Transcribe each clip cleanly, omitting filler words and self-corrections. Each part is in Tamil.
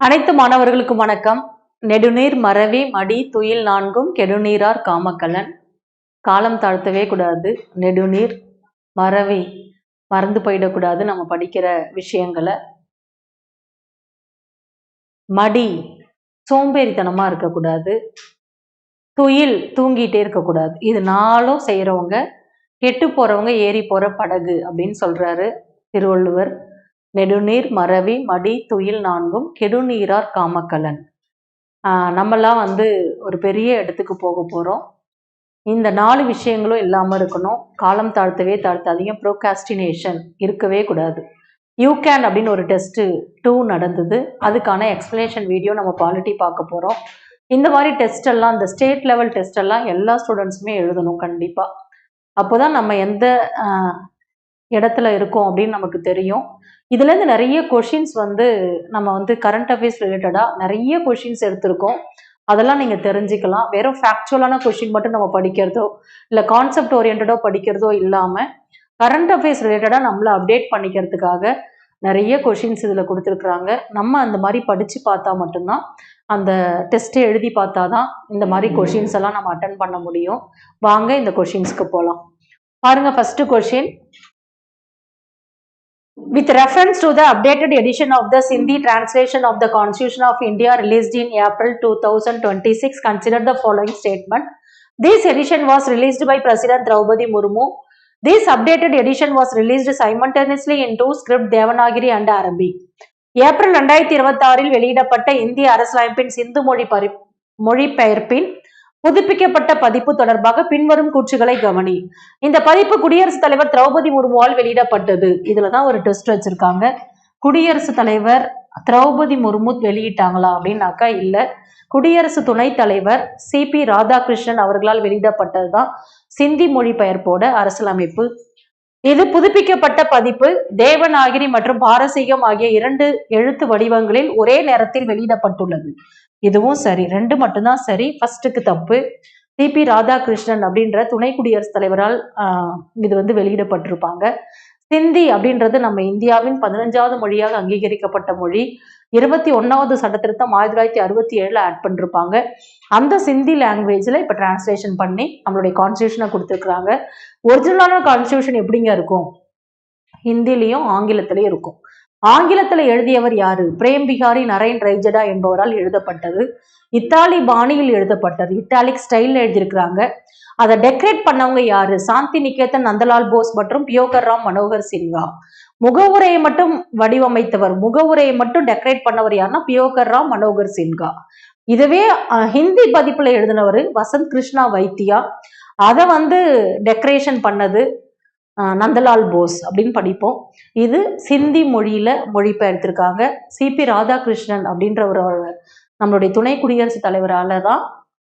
அனைத்து மாணவர்களுக்கும் வணக்கம். நெடுநீர் மறவி மடி துயில் நான்கும் கெடுநீரார் காமக்கலன். காலம் தாழ்த்தவே கூடாது. நெடுநீர் மறவி மறந்து போயிடக்கூடாது நம்ம படிக்கிற விஷயங்களை. மடி சோம்பேறித்தனமா இருக்கக்கூடாது. துயில் தூங்கிட்டே இருக்கக்கூடாது. இது நாளும் செய்யறவங்க கெட்டு போறவங்க ஏறி போற படகு அப்படின்னு சொல்றாரு திருவள்ளுவர். நெடுநீர் மறவி மடி துயில் நான்கும் கெடுநீரார் காமக்கலன். நம்மெல்லாம் ஒரு பெரிய இடத்துக்கு போக போகிறோம். இந்த 4 விஷயங்களும் இல்லாமல் இருக்கணும். காலம் தாழ்த்தவே தாழ்த்தாதீங்க. ப்ரோகாஸ்டினேஷன் இருக்கவே கூடாது. யூ கேன் அப்படின்னு ஒரு டெஸ்ட்டு 2 நடந்தது. அதுக்கான எக்ஸ்பிளனேஷன் வீடியோ நம்ம பாலிட்டி பார்க்க போகிறோம். இந்த மாதிரி டெஸ்ட் எல்லாம், இந்த ஸ்டேட் லெவல் டெஸ்ட் எல்லாம் எல்லா ஸ்டூடெண்ட்ஸுமே எழுதணும் கண்டிப்பாக. அப்போ தான் நம்ம எந்த இடத்துல இருக்கோம் அப்படின்னு நமக்கு தெரியும். இதுலேருந்து நிறைய கொஷின்ஸ் நம்ம கரண்ட் அஃபேர்ஸ் ரிலேட்டடாக நிறைய கொஷின்ஸ் எடுத்திருக்கோம். அதெல்லாம் நீங்கள் தெரிஞ்சுக்கலாம். வெறும் ஃபேக்சுவலான கொஷின் மட்டும் நம்ம படிக்கிறதோ இல்லை கான்செப்ட் ஓரியன்டோ படிக்கிறதோ இல்லாமல் கரண்ட் அஃபேர்ஸ் ரிலேட்டடாக நம்மளை அப்டேட் பண்ணிக்கிறதுக்காக நிறைய கொஷின்ஸ் இதில் கொடுத்துருக்குறாங்க. நம்ம அந்த மாதிரி படித்து பார்த்தா மட்டும்தான், அந்த டெஸ்ட்டை எழுதி பார்த்தா தான் இந்த மாதிரி கொஷின்ஸ் எல்லாம் நம்ம அட்டன் பண்ண முடியும். வாங்க இந்த கொஷின்ஸ்க்கு போகலாம். பாருங்கள், first question. With reference to the updated edition of the Sindhi translation of the Constitution of India released in April 2026, consider the following statement. This edition was released by President Draupadi Murmu. This updated edition was released simultaneously in 2 script, Devanagari and Arabic. April 2026 வெளியிடப்பட்ட இந்திய அரசியலமைப்பின் சிந்து மொழிபெயர்ப்பின் புதுப்பிக்கப்பட்ட பதிப்பு தொடர்பாக பின்வரும் கூற்றுகளை கவனி. இந்த பதிப்பு குடியரசுத் தலைவர் திரௌபதி முர்முவால் வெளியிடப்பட்டது. இதுலதான் ஒரு டெஸ்ட் வச்சிருக்காங்க. குடியரசுத் தலைவர் திரௌபதி முர்மு வெளியிட்டாங்களா அப்படின்னாக்கா இல்ல. குடியரசு துணைத் தலைவர் CP ராதாகிருஷ்ணன் அவர்களால் வெளியிடப்பட்டதுதான் சிந்தி மொழிபெயர்ப்போட அரசியலமைப்பு. இது புதுப்பிக்கப்பட்ட பதிப்பு தேவநாகிரி மற்றும் பாரசீகம் ஆகிய 2 எழுத்து வடிவங்களில் ஒரே நேரத்தில் வெளியிடப்பட்டுள்ளது. இதுவும் சரி, 2 மட்டும்தான் சரி. ஃபர்ஸ்ட்டுக்கு தப்பு. CP ராதாகிருஷ்ணன் அப்படின்ற துணை குடியரசுத் தலைவரால் இது வெளியிடப்பட்டிருப்பாங்க. சிந்தி அப்படின்றது நம்ம இந்தியாவின் 15வது மொழியாக அங்கீகரிக்கப்பட்ட மொழி. 21வது சட்டத்திருத்தம் 1967 ஆட் பண்ணிருப்பாங்க. அந்த சிந்தி லாங்குவேஜில் இப்போ டிரான்ஸ்லேஷன் பண்ணி நம்மளுடைய கான்ஸ்டியூஷனை கொடுத்துருக்குறாங்க. ஒரிஜினலான கான்ஸ்டியூஷன் எப்படிங்க இருக்கும்? ஹிந்திலையும் ஆங்கிலத்திலையும் இருக்கும். ஆங்கிலத்தில் எழுதியவர் யாரு? பிரேம் பிகாரி நரேன் ரைஜடா என்பவரால் எழுதப்பட்டது. இத்தாலி பாணியில் எழுதப்பட்டது. இட்டாலிக் ஸ்டைல் எழுதியிருக்கிறாங்க. அதை டெக்கரேட் பண்ணவங்க யாரு? சாந்தி நிகேதன், நந்தலால் போஸ் மற்றும் பியோகர் ராம் மனோகர் சின்ஹா. முகவுரையை மட்டும் வடிவமைத்தவர், முகவுரையை மட்டும் டெக்கரேட் பண்ணவர் யாருன்னா பியோகர் ராம் மனோகர் சின்ஹா. இதுவே ஹிந்தி பதிப்புல எழுதினவர் வசந்த் கிருஷ்ணா வைத்தியா. அதை டெக்கரேஷன் பண்ணது நந்தலால் போஸ் அப்படின்னு படிப்போம். இது சிந்தி மொழியில மொழிபெயர்த்திருக்காங்க. CP ராதாகிருஷ்ணன் அப்படின்ற ஒரு நம்மளுடைய துணை குடியரசுத் தலைவரால தான்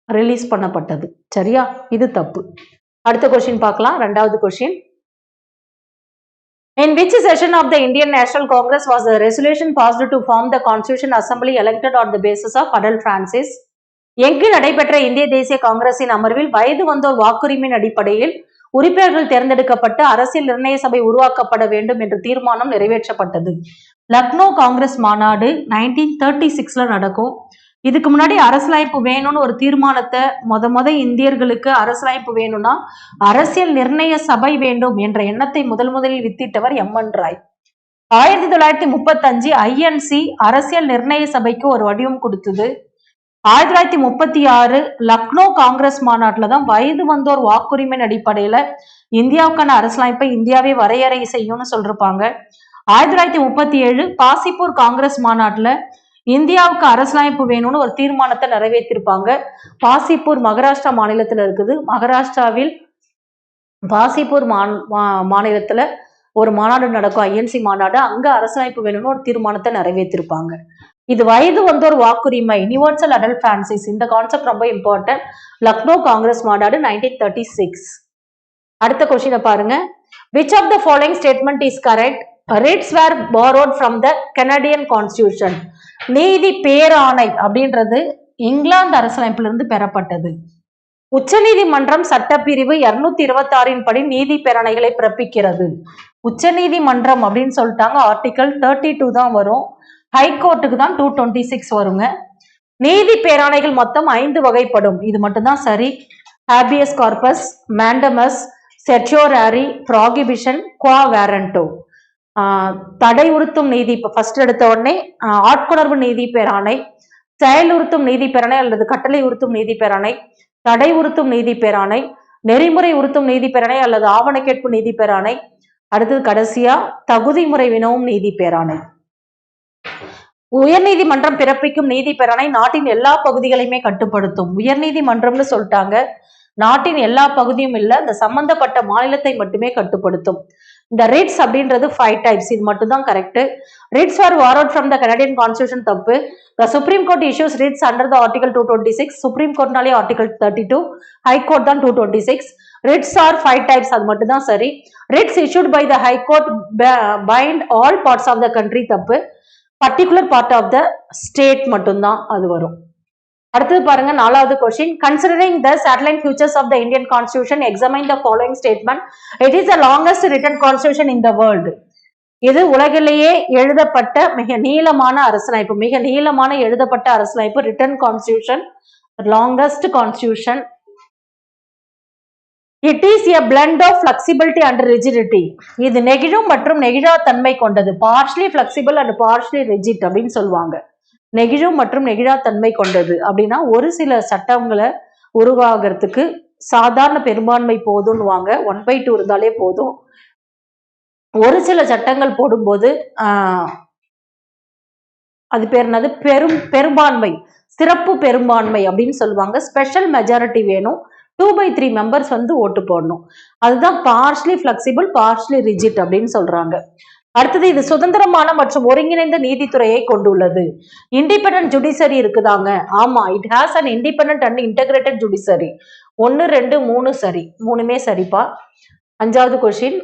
ரிலீஸ் பண்ணப்பட்டது. சரியா? இது தப்பு. அடுத்த கொஸ்டின் பார்க்கலாம். 2வது question. In which session of the Indian National Congress was the resolution passed to form the Constitution Assembly elected on the basis of Adal Francis? எங்கு நடைபெற்ற இந்திய தேசிய காங்கிரசின் அமர்வில் வயது வந்தோர் வாக்குரிமையின் அடிப்படையில் உறுப்பினர்கள் தேர்ந்தெடுக்கப்பட்டு அரசியல் நிர்ணய சபை உருவாக்கப்பட வேண்டும் என்ற தீர்மானம் நிறைவேற்றப்பட்டது? லக்னோ காங்கிரஸ் மாநாடு 1936 நடக்கும். இதுக்கு முன்னாடி அரசியலமைப்பு வேணும்னு ஒரு தீர்மானத்தை முத இந்தியர்களுக்கு அரசியலமைப்பு வேணும்னா அரசியல் நிர்ணய சபை வேண்டும் என்ற எண்ணத்தை முதலில் வித்திட்டவர் MN ராய். 1935 INC அரசியல் நிர்ணய சபைக்கு ஒரு வடிவம் கொடுத்தது. 1936 லக்னோ காங்கிரஸ் மாநாட்டில் தான் வயது வந்தோர் வாக்குரிமையின் அடிப்படையில இந்தியாவுக்கான அரசியலமைப்பை இந்தியாவே வரையறை செய்யும்னு சொல்லிருப்பாங்க. 1937 பாசிப்பூர் காங்கிரஸ் மாநாட்டில் இந்தியாவுக்கு அரசியலமைப்பு வேணும்னு ஒரு தீர்மானத்தை நிறைவேற்றிருப்பாங்க. பாசிப்பூர் மகாராஷ்டிரா மாநிலத்தில் இருக்குது. மகாராஷ்டிராவில் பாசிப்பூர் மாநிலத்துல ஒரு மாநாடு நடக்கும், INC மாநாடு. அங்க அரசியலமைப்பு வேணும்னு ஒரு தீர்மானத்தை நிறைவேற்றிருப்பாங்க. இது வயது வந்தோர் வாக்குரிமை, யுனிவர்சல் அடல்ட் பிரான்சிஸ். இந்த கான்செப்ட் ரொம்ப இம்பார்ட்டன்ட். லக்னோ காங்கிரஸ் மாநாடு 1936. அடுத்த கொஸ்டினை பாருங்க. Which of the following statement is correct? Writs were borrowed from the Canadian Constitution. நீதி பேராணை அப்படின்றது இங்கிலாந்து அரசியலமைப்பிலிருந்து பெறப்பட்டது. உச்ச நீதிமன்றம் சட்டப்பிரிவு 226 படி நீதி பேராணைகளை பிறப்பிக்கிறது. உச்ச நீதிமன்றம் அப்படின்னு சொல்லிட்டாங்க. ஆர்டிகல் 32 தான் வரும். ஹைகோர்ட்டுக்கு தான் 226 வருங்க. நீதி பேராணைகள் மொத்தம் 5 வகைப்படும். இது மட்டும்தான் சரி. ஹேபியஸ் கார்பஸ், மேண்டமஸ், செர்ச்சோராரி, ப்ராகிபிஷன், குவா வேரண்டோ. தடை உறுத்தும் நீதி ஃபர்ஸ்ட் எடுத்த உடனே ஆட்கொணர்வு நீதி பேராணை, செயலுறுத்தும் நீதி பேராணை அல்லது கட்டளை உறுத்தும் நீதி பேராணை, தடை உறுத்தும் நீதி பேராணை, நெறிமுறை உறுத்தும் நீதி பேராணை அல்லது ஆவண கேட்பு நீதி பேராணை, அடுத்தது கடைசியா தகுதி முறை வினவும் நீதி பேராணை. உயர்நீதிமன்றம் பிறப்பிக்கும் நீதி பேராணை நாட்டின் எல்லா பகுதிகளையுமே கட்டுப்படுத்தும். உயர்நீதிமன்றம்னு சொல்லிட்டாங்க, நாட்டின் எல்லா பகுதியும் இல்ல, இந்த சம்பந்தப்பட்ட மாநிலத்தை மட்டுமே கட்டுப்படுத்தும். இந்த ரிட்ஸ் அப்படின்றது 5 டைப்ஸ், இது மட்டும் தான் correct. Writs are borrowed from the Canadian Constitution தப்பு. The Supreme Court issues writs under the Article 226. Supreme Courtனாலே Article 32, High Court தான் 226. Writs are 5 types, அது மட்டும் தான் சரி. Writs issued by the High Court bind all parts of the country தப்பு. Particular part of the state மட்டும் தான் அது வரும். அடுத்தது பாருங்க, 4வது question. Considering the satellite features of the Indian Constitution, examine the following statement. It is the longest written constitution in the world. இது உலகிலேயே எழுதப்பட்ட மிக நீளமான அரசியலமைப்பு. மிக நீளமான எழுதப்பட்ட அரசியலமைப்பு written constitution, longest constitution. It is a blend of flexibility and rigidity. இது நெகிழும் மற்றும் நெகிழா தன்மை கொண்டது. partially flexible and partially rigid அப்படின்னு சொல்லுவாங்க. நெகிழும் மற்றும் நெகிழா தன்மை கொண்டது அப்படின்னா ஒரு சில சட்டங்களை உருவாகிறதுக்கு சாதாரண பெரும்பான்மை போதும்னுவாங்க, 1/2 இருந்தாலே போதும். ஒரு சில சட்டங்கள் போடும்போது அது பேர் என்னது, பெரும்பான்மை, சிறப்பு பெரும்பான்மை அப்படின்னு சொல்லுவாங்க. ஸ்பெஷல் மெஜாரிட்டி வேணும், 2/3 மெம்பர்ஸ் வந்து ஓட்டு போடணும். அதுதான் பார்ஷலி பிளெக்சிபிள், பார்ஷலி ரிஜிட் அப்படின்னு சொல்றாங்க. அடுத்தது, இது சுதந்திரமான மற்றும் ஒருங்கிணைந்த நீதித்துறையை கொண்டுள்ளது. இண்டிபெண்டன்ட் ஜுடிஷரி இருக்குதாங்க. ஆமா, it has an independent and integrated judiciary. 1, 2, 3 சரி, 3மே சரிப்பா. 5வது question.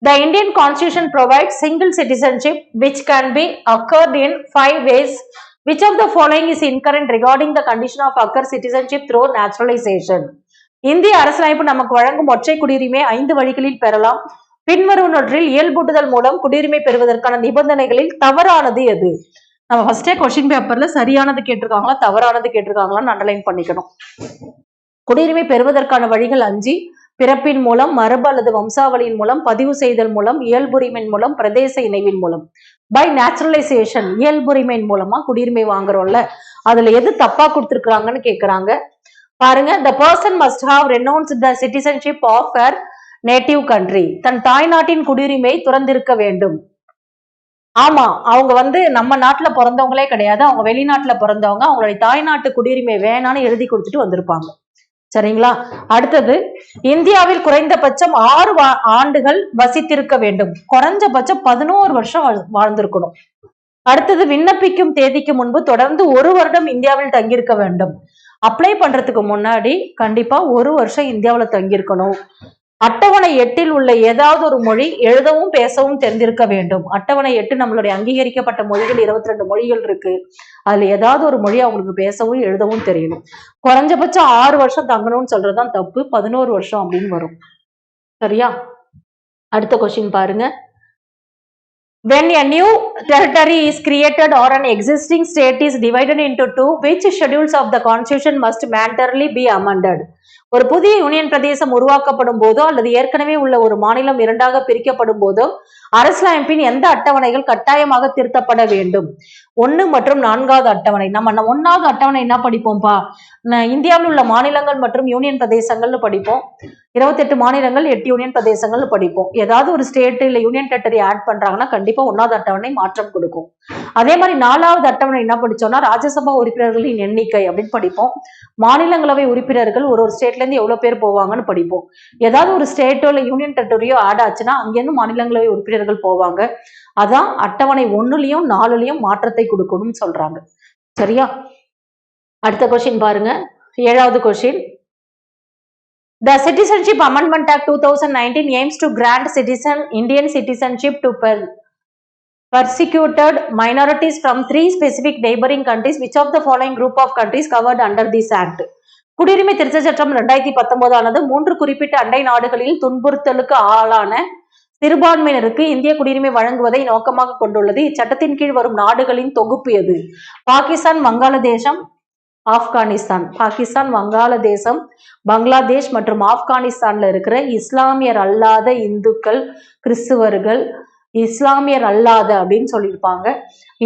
The Indian Constitution provides single citizenship which can be occurred in 5 ways. Which of the following is incorrect regarding the condition of occur citizenship through naturalization? இந்திய அரசியலமைப்பு நமக்கு வழங்கும் ஒற்றை குடியுரிமை 5 வழிகளில் பெறலாம். பின்வருவனவற்றில் இயல்பூட்டுதல் மூலம் குடியுரிமை பெறுவதற்கான நிபந்தனைகளில் தவறானது எது? நம்ம ஃபர்ஸ்டே கொஸ்டின் பேப்பர்ல சரியானது கேட்டிருக்காங்களா தவறானது கேட்டிருக்காங்களான்னு அண்டர்லைன் பண்ணிக்கணும். குடியுரிமை பெறுவதற்கான வழிகள் 5. பிறப்பின் மூலம், மரபு அல்லது வம்சாவளியின் மூலம், பதிவு செய்தல் மூலம், இயல்புரிமையின் மூலம், பிரதேச இணைவின் மூலம். பை நேச்சுரலைசேஷன், இயல்புரிமையின் மூலமா குடியுரிமை வாங்குறோம்ல, அதுல எது தப்பா கொடுத்திருக்காங்கன்னு கேக்குறாங்க. பாருங்க, the person must have renounced the citizenship of her native country. தன் தாய் நாட்டின் குடியுரிமை துறந்திருக்க வேண்டும். ஆமா, அவங்க வந்து நம்ம நாட்டுல பிறந்தவங்களே கிடையாது, அவங்க வெளிநாட்டுல பிறந்தவங்க. அவங்களுடைய தாய் நாட்டு குடியுரிமை வேணான்னு எழுதி கொடுத்துட்டு வந்திருப்பாங்க. சரிங்களா? அடுத்தது, இந்தியாவில் குறைந்தபட்சம் 6 ஆண்டுகள் வசித்திருக்க வேண்டும். குறைஞ்சபட்சம் 11 வருஷம் வாழ்ந்திருக்கணும். அடுத்தது, விண்ணப்பிக்கும் தேதிக்கு முன்பு தொடர்ந்து 1 வருடம் இந்தியாவில் தங்கியிருக்க வேண்டும். அப்ளை பண்றதுக்கு முன்னாடி கண்டிப்பா 1 வருஷம் இந்தியாவில் தங்கியிருக்கணும். அட்டவணை 8 உள்ள ஏதாவது ஒரு மொழி எழுதவும் பேசவும் தெரிந்திருக்க வேண்டும். அட்டவணை 8 நம்மளுடைய அங்கீகரிக்கப்பட்ட மொழிகள் 22 மொழிகள் இருக்கு. அதுல ஏதாவது ஒரு மொழி அவங்களுக்கு பேசவும் எழுதவும் தெரியணும். குறைஞ்சபட்சம் 6 வருஷம் தங்கணும்னு சொல்றதுதான் தப்பு, 11 வருஷம் அப்படின்னு வரும். சரியா? அடுத்த கொஸ்டின் பாருங்க. When a new territory is created or an existing state is divided into 2, which schedules of the constitution must mandatorily be amended? ஒரு புதிய யூனியன் பிரதேசம் உருவாக்கப்படும் போதோ அல்லது ஏற்கனவே உள்ள ஒரு மாநிலம் 2ஆக பிரிக்கப்படும் போதோ அரசியலமைப்பின் எந்த அட்டவணைகள் கட்டாயமாக திருத்தப்பட வேண்டும்? 1 மற்றும் 4வது அட்டவணை. நம்ம 1வது அட்டவணை என்ன படிப்போம்ப்பா? இந்தியாவில் உள்ள மாநிலங்கள் மற்றும் யூனியன் பிரதேசங்கள்னு படிப்போம். 28 மாநிலங்கள், 8 யூனியன் பிரதேசங்கள்னு படிப்போம். ஏதாவது ஒரு ஸ்டேட் இல்ல யூனியன் டெரிட்டரி ஆட் பண்றாங்கன்னா கண்டிப்பா 1வது அட்டவணை மாற்றம் கொடுக்கும். அதே மாதிரி 4வது அட்டவணை என்ன படிச்சோம்னா ராஜ்யசபா உறுப்பினர்களின் எண்ணிக்கை அப்படின்னு படிப்போம். மாநிலங்களவை உறுப்பினர்கள் ஒரு ஸ்டேட்ல இருந்து எவ்வளவு பேர் போவாங்கன்னு படிப்போம். ஏதாவது ஒரு ஸ்டேட்டோ இல்ல யூனியன் டெரிட்டரியோ ஆட் ஆச்சுன்னா அங்கிருந்து மாநிலங்களவை உறுப்பினர்கள் போவாங்க. அதான் அட்டவணை 1லையும் 4லையும் மாற்றத்தை கொடுக்கணும்னு சொல்றாங்க. சரியா? அடுத்த கொஸ்டின் பாருங்க, 7வது question. The Citizenship Amendment Act 2019 aims to grant Indian citizenship to persecuted minorities from 3 specific neighboring countries. Which of the following group of countries covered under this act? குடியுரிமை திருத்த சட்டம் 2019 ஆனது 3 குறிப்பிட்ட அண்டை நாடுகளில் துன்புறுத்தலுக்கு ஆளான சிறுபான்மையினருக்கு இந்திய குடியுரிமை வழங்குவதை நோக்கமாக கொண்டுள்ளது. இச்சட்டத்தின் கீழ் வரும் நாடுகளின் தொகுப்பு எது? பாகிஸ்தான், வங்காளதேசம், ஆப்கானிஸ்தான். பாகிஸ்தான், வங்காளதேசம், பங்களாதேஷ் மற்றும் ஆப்கானிஸ்தான்ல இருக்கிற இஸ்லாமியர் அல்லாத இந்துக்கள், கிறிஸ்துவர்கள், இஸ்லாமியர் அல்லாத அப்படின்னு சொல்லியிருப்பாங்க.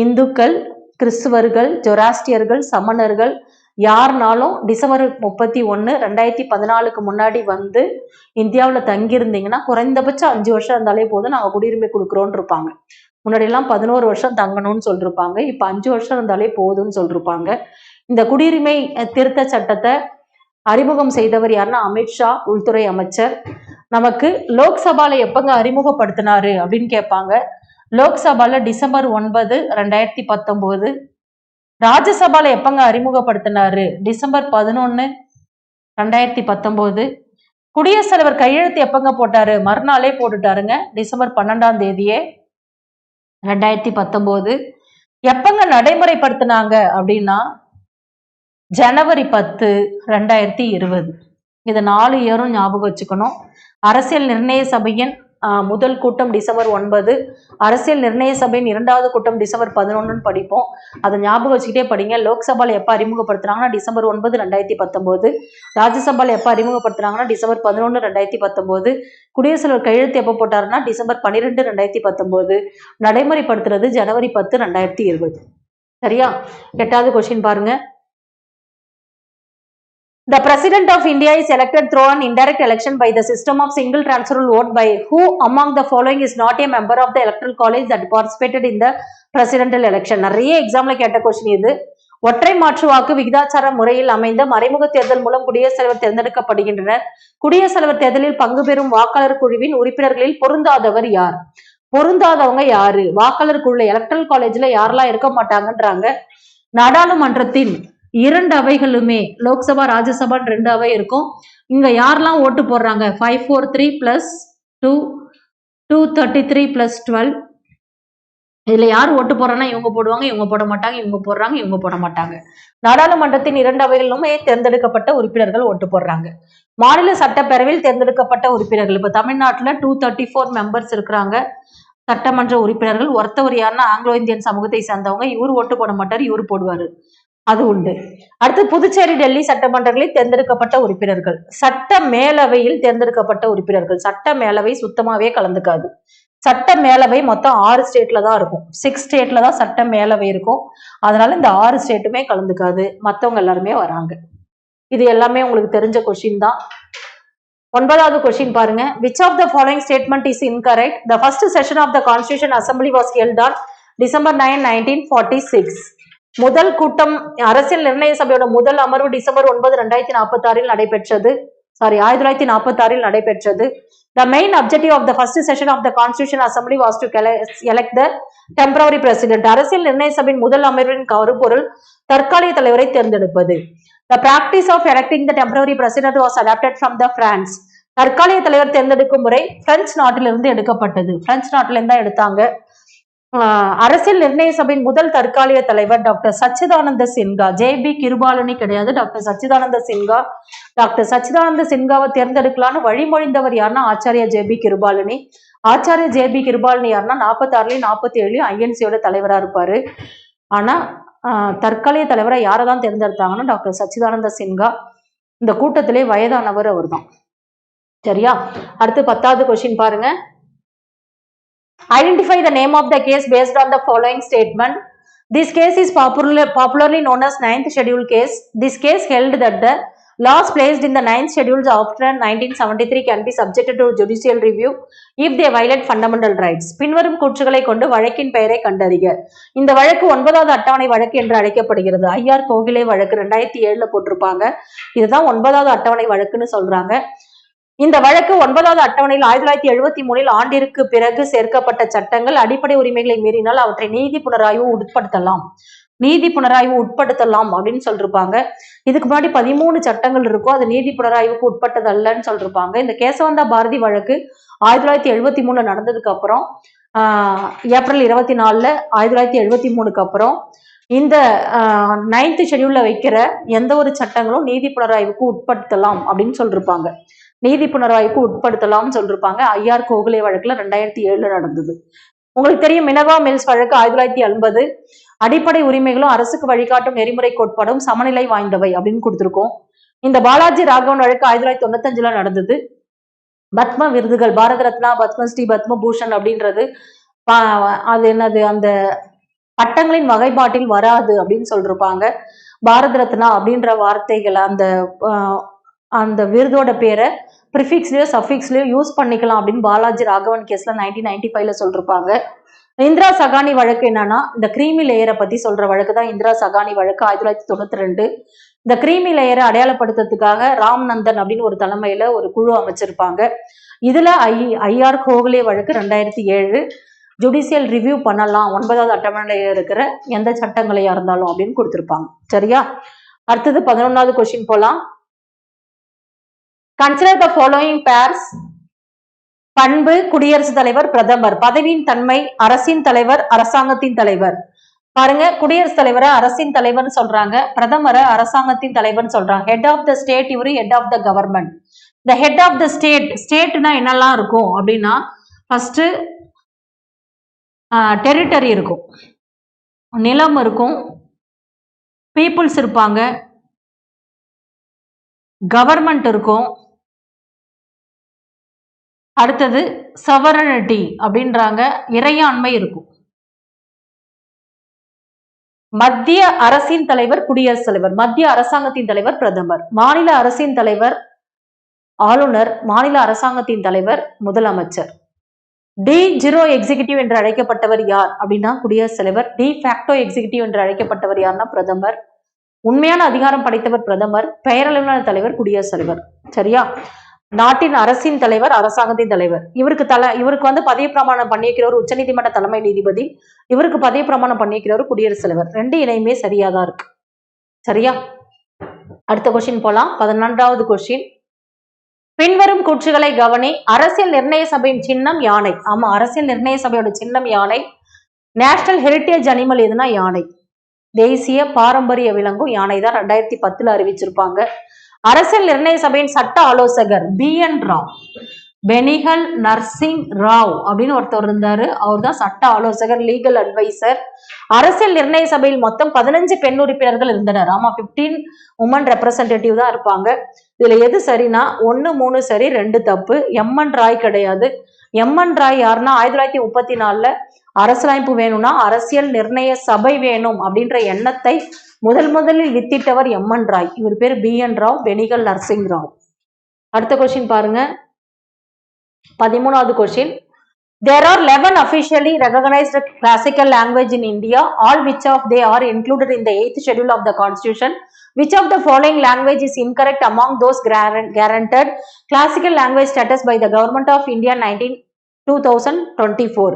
இந்துக்கள், கிறிஸ்துவர்கள், ஜொராஸ்டியர்கள், சமணர்கள் யாருனாலும் டிசம்பர் 31, 2014 முன்னாடி வந்து இந்தியாவில் தங்கியிருந்தீங்கன்னா குறைந்தபட்சம் 5 வருஷம் இருந்தாலே போதும் நாங்கள் குடியுரிமை கொடுக்குறோன்னு இருப்பாங்க. முன்னாடி எல்லாம் 11 வருஷம் தங்கணும்னு சொல்லிருப்பாங்க. இப்ப 5 வருஷம் இருந்தாலே போதும்னு சொல்லிருப்பாங்க. இந்த குடியுரிமை திருத்த சட்டத்தை அறிமுகம் செய்தவர் யாருன்னா அமித்ஷா, உள்துறை அமைச்சர். நமக்கு லோக்சபால எப்பங்க அறிமுகப்படுத்தினாரு அப்படின்னு கேட்பாங்க. லோக்சபால டிசம்பர் 9, 2019. ராஜ்யசபால எப்பங்க அறிமுகப்படுத்தினாரு? டிசம்பர் 11, 2019. குடியரசுத் தலைவர் கையெழுத்து எப்பங்க போட்டாரு? மறுநாளே போட்டுட்டாருங்க, டிசம்பர் 12ஆம் தேதியே 2019. எப்பங்க நடைமுறைப்படுத்தினாங்க அப்படின்னா ஜனவரி 10, 2020. இது 4 இயரும் ஞாபகம் வச்சுக்கணும். அரசியல் நிர்ணய சபையின் முதல் கூட்டம் டிசம்பர் 9, அரசியல் நிர்ணய சபையின் 2வது கூட்டம் டிசம்பர் 11 படிப்போம். அதை ஞாபகம் வச்சுக்கிட்டே படிங்க. லோக்சபால எப்ப அறிமுகப்படுத்துறாங்கன்னா டிசம்பர் 9, 2019. ராஜ்யசபால எப்ப அறிமுகப்படுத்துறாங்கன்னா டிசம்பர் 11, 2019. குடியரசுத் தலைவர் கையெழுத்து எப்ப போட்டாருன்னா டிசம்பர் 12, 2019. நடைமுறைப்படுத்துறது ஜனவரி 10, 2020. சரியா? 8வது கொஸ்டின் பாருங்க. The President of India is elected through an indirect election by the system of single transferable vote by who among the following is not a member of the electoral college that participated in the presidential election? நிறைய எக்ஸாம்ல கேட்ட கொஸ்டின் இது. ஒற்றை மாற்று வாக்கு விகிதாச்சார முறையில் அமைந்த மறைமுக தேர்தல் மூலம் குடியரசுத் தலைவர் தேர்ந்தெடுக்கப்படுகின்றனர். குடியரசுத் தலைவர் தேர்தலில் பங்கு பெறும் வாக்காளர் குழுவின் உறுப்பினர்களில் பொருந்தாதவர் யார்? பொருந்தாதவங்க யாரு? வாக்காளர் குழு எலக்ட்ரல் காலேஜ்ல யாரெல்லாம் இருக்க மாட்டாங்கன்றாங்க. நாடாளுமன்றத்தின் 2 அவைகளுமே லோக்சபா, ராஜ்யசபா 2 அவை இருக்கும். இங்க யாரெல்லாம் ஓட்டு போடுறாங்க? 543 + 2, 233 + 12. இதுல யார் ஓட்டு போறாங்கன்னா இவங்க போடுவாங்க, இவங்க போட மாட்டாங்க, இவங்க போடுறாங்க, இவங்க போட மாட்டாங்க. நாடாளுமன்றத்தின் 2 அவைகளிலுமே தேர்ந்தெடுக்கப்பட்ட உறுப்பினர்கள் ஓட்டு போடுறாங்க. மாநில சட்டப்பேரவையில் தேர்ந்தெடுக்கப்பட்ட உறுப்பினர்கள் இப்ப தமிழ்நாட்டுல 234 மெம்பர்ஸ் இருக்கிறாங்க சட்டமன்ற உறுப்பினர்கள். ஒருத்தவர் யாருன்னா ஆங்கிலோ இந்தியன் சமூகத்தை சேர்ந்தவங்க. இவர் ஓட்டு போட மாட்டாரு, இவர் போடுவாரு. அது உண்டு. அடுத்து புதுச்சேரி, டெல்லி சட்டமன்றங்களில் தேர்ந்தெடுக்கப்பட்ட உறுப்பினர்கள். சட்ட மேலவையில் தேர்ந்தெடுக்கப்பட்ட உறுப்பினர்கள். சட்ட மேலவை சுத்தமாவே கலந்துக்காது. சட்ட மேலவை மொத்தம் 6 ஸ்டேட்ல தான் இருக்கும். 6 ஸ்டேட்ல தான் சட்ட மேலவை இருக்கும். அதனால இந்த 6 ஸ்டேட்டுமே கலந்துக்காது. மற்றவங்க எல்லாருமே வராங்க. இது எல்லாமே உங்களுக்கு தெரிஞ்ச கொஸ்டின் தான். 9வது கொஸ்டின் பாருங்க. Which of the following statement is incorrect? The first session of the Constitution Assembly was held on December 9, 1946. முதல் கூட்டம் அரசியல் நிர்ணய சபையோட முதல் அமர்வு டிசம்பர் 9, 2046 நடைபெற்றது. 1946 நடைபெற்றது. The main objective of the first session of the Constitution Assembly was to elect the temporary president. அரசியல் நிர்ணய சபையின் முதல் அமர்வின் கருப்பொருள் தற்காலிக தலைவரை தேர்ந்தெடுப்பது. The practice of electing the temporary president was adapted from the France. தற்காலிக தலைவர் தேர்ந்தெடுக்கும் முறை பிரெஞ்சு நாட்டிலிருந்து எடுக்கப்பட்டது. பிரெஞ்சு நாட்டில இருந்தா எடுத்தாங்க. அரசியல் நிர்ணய சபையின் முதல் தற்காலிக தலைவர் டாக்டர் சச்சிதானந்த சின்ஹா. ஜே.பி. கிருபாலனி கிடையாது, டாக்டர் சச்சிதானந்த சின்ஹா. டாக்டர் சச்சிதானந்த சின்ஹாவை தேர்ந்தெடுக்கலான்னு வழிமொழிந்தவர் யாருன்னா ஆச்சாரியா ஜே.பி. கிருபாலனி. ஆச்சாரிய ஜே.பி. கிருபாலனி யாருன்னா 46, 47 ஐஎன்சியோட தலைவரா இருப்பாரு. ஆனா தற்காலிக தலைவரை யாரதான் தேர்ந்தெடுத்தாங்கன்னா டாக்டர் சச்சிதானந்த சின்ஹா. இந்த கூட்டத்திலே வயதானவர் அவர் தான். சரியா? அடுத்து 10வது கொஸ்டின் பாருங்க. Identify the name of the case based on the following statement. This case is popularly known as 9th schedule case. This case held that the laws placed in the 9th schedule after 1973 can be subjected to judicial review if they violate fundamental rights. பின்வரும் கூற்றுகளை கொண்டு வழக்கின் பெயரை கண்டறிக. இந்த வழக்கு 9வது அட்டவணை வழக்கு என்று அழைக்கப்படுகிறது. ஐஆர் கோகிலே வழக்கு 2007 போட்டிருப்பாங்க. இதுதான் 9வது அட்டவணை வழக்குன்னு சொல்றாங்க. இந்த வழக்கு 9வது அட்டவணையில் 1973 ஆண்டிற்கு பிறகு சேர்க்கப்பட்ட சட்டங்கள் அடிப்படை உரிமைகளை மீறினால் அவற்றை நீதி புனராய்வு உட்படுத்தலாம் அப்படின்னு சொல்லிருப்பாங்க. இதுக்கு முன்னாடி 13 சட்டங்கள் இருக்கும், அது நீதி புனராய்வுக்கு உட்பட்டது அல்லன்னு சொல்லிருப்பாங்க. இந்த கேசவந்தா பாரதி வழக்கு 1973 நடந்ததுக்கு அப்புறம் ஏப்ரல் 24 1973 அப்புறம் இந்த 9th ஷெட்யூல்ல வைக்கிற எந்த ஒரு சட்டங்களும் நீதி புனராய்வுக்கு உட்படுத்தலாம் அப்படின்னு சொல்லிருப்பாங்க. நீதி புனராய்வுக்கு உட்படுத்தலாம்னு சொல்லிருப்பாங்க. ஐஆர் கோகலே வழக்குல 2007 நடந்தது. உங்களுக்கு தெரியும் மினர்வா மில்ஸ் வழக்கு 1980 அடிப்படை உரிமைகளும் அரசுக்கு வழிகாட்டும் நெறிமுறை கோட்பாடும் சமநிலை வாய்ந்தவை அப்படின்னு கொடுத்திருக்கோம். இந்த பாலாஜி ராகவன் வழக்கு 1995 நடந்தது. பத்ம விருதுகள் பாரத ரத்னா, பத்மஸ்ரீ, பத்மபூஷன் அப்படின்றது அது என்னது அந்த பட்டங்களின் வகைப்பாட்டில் வராது அப்படின்னு சொல்லிருப்பாங்க. பாரத ரத்னா அப்படின்ற வார்த்தைகளை அந்த விருதோட பேரை ப்ரிஃபிக்ஸ்லயோ சஃபிக்ஸ்லயோ யூஸ் பண்ணிக்கலாம் அப்படின்னு பாலாஜி ராகவன் கேஸ்ல 1995ல சொல்லிருப்பாங்க. இந்திரா சகானி வழக்கு என்னன்னா இந்த கிரீமி லேயரை பத்தி சொல்ற வழக்கு தான் இந்திரா சகானி வழக்கு 1992. இந்த கிரீமி லேயரை அடையாளப்படுத்துறதுக்காக ராம்நந்தன் அப்படின்னு ஒரு தலைமையில ஒரு குழு அமைச்சிருப்பாங்க. இதுல ஐஆர் கோகலே வழக்கு 2007 ஜுடிஷியல் ரிவ்யூ பண்ணலாம் 9வது அட்டவணையில இருக்கிற எந்த சட்டங்களையா இருந்தாலும் அப்படின்னு கொடுத்திருப்பாங்க. சரியா? அடுத்தது 11வது கொஸ்டின் போலாம். Consider the following purse. பண்பு குடியரசுத் தலைவர், பிரதமர். பதவியின் தன்மை அரசின் தலைவர், அரசாங்கத்தின் தலைவர். பாருங்க, குடியரசுத் தலைவரை அரசின் தலைவர்னு சொல்றாங்க, பிரதமரை அரசாங்கத்தின் தலைவர்னு சொல்றாங்க. ஹெட் ஆஃப் த ஸ்டேட் இவரு ஹெட் ஆஃப் த கவர்மெண்ட். இந்த ஹெட் ஆஃப் த ஸ்டேட், ஸ்டேட்னா என்னெல்லாம் இருக்கும் அப்படின்னா ஃபர்ஸ்ட் டெரிட்டரி இருக்கும், நிலம் இருக்கும், பீப்புள்ஸ் இருப்பாங்க, கவர்மெண்ட் இருக்கும், அடுத்தது சவரனிட்டி அப்படின்றாங்க, இறையாண்மை இருக்கும். மத்திய அரசின் தலைவர் குடியரசுத் தலைவர், மத்திய அரசாங்கத்தின் தலைவர் பிரதமர், மாநில அரசின் தலைவர் ஆளுநர், மாநில அரசாங்கத்தின் தலைவர் முதலமைச்சர். டி0 எக்ஸிகியூட்டிவ் என்று அழைக்கப்பட்டவர் யார் அப்படின்னா குடியரசுத் தலைவர். டி ஃபேக்டோ எக்ஸிகியூட்டிவ் என்று அழைக்கப்பட்டவர் யாருன்னா பிரதமர். உண்மையான அதிகாரம் படைத்தவர் பிரதமர், பெயரளவிலான தலைவர் குடியரசுத் தலைவர். சரியா? நாட்டின் அரசின் தலைவர், அரசாங்கத்தின் தலைவர். இவருக்கு வந்து பதவி பிரமாணம் பண்ணிக்கிறவர் உச்சநீதிமன்ற தலைமை நீதிபதி, இவருக்கு பதவி பிரமாணம் பண்ணிக்கிறவர் குடியரசுத் தலைவர். ரெண்டு இணையுமே சரியாதான் இருக்கு. சரியா? அடுத்த கொஸ்டின் போலாம். 14வது கொஸ்டின். பின்வரும் கூற்றுகளை கவனி. அரசியல் நிர்ணய சபையின் சின்னம் யானை. ஆமா, அரசியல் நிர்ணய சபையோட சின்னம் யானை. நேஷனல் ஹெரிட்டேஜ் அனிமல் எதுனா யானை. தேசிய பாரம்பரிய விலங்கும் யானை தான். 2010 அறிவிச்சிருப்பாங்க. அரசியல் நிர்ணய சபையின் சட்ட ஆலோசகர் BN ராவ், பெனிகல் நர்சிங் ராவ் அப்படின்னு ஒருத்தர் இருந்தாரு. அவர் தான் சட்ட ஆலோசகர், லீகல் அட்வைசர். அரசியல் நிர்ணய சபையில் மொத்தம் 15 பெண் உறுப்பினர்கள் இருந்தனர். ஆமா, 15 உமன் ரெப்ரசன்டேட்டிவ் தான் இருப்பாங்க. இதுல எது சரினா 1, 3 சரி, 2 தப்பு. MN ராய் கிடையாது. MN ராய் யாருன்னா 1934 அரசியலமைப்பு வேணும்னா அரசியல் நிர்ணய சபை வேணும் அப்படின்ற எண்ணத்தை முதலில் வித்திட்டவர் MN ராய். இவர் பேர் BN ராவ், பெனிகல் நர்சிங் ராவ். அடுத்த கொஸ்டின் பாருங்க. 13வது question. There are 11 officially recognized classical language in India. All which of they are included in the 8th schedule of the Constitution? Which of the following language is incorrect among those guaranteed classical language status by the Government of India 2024?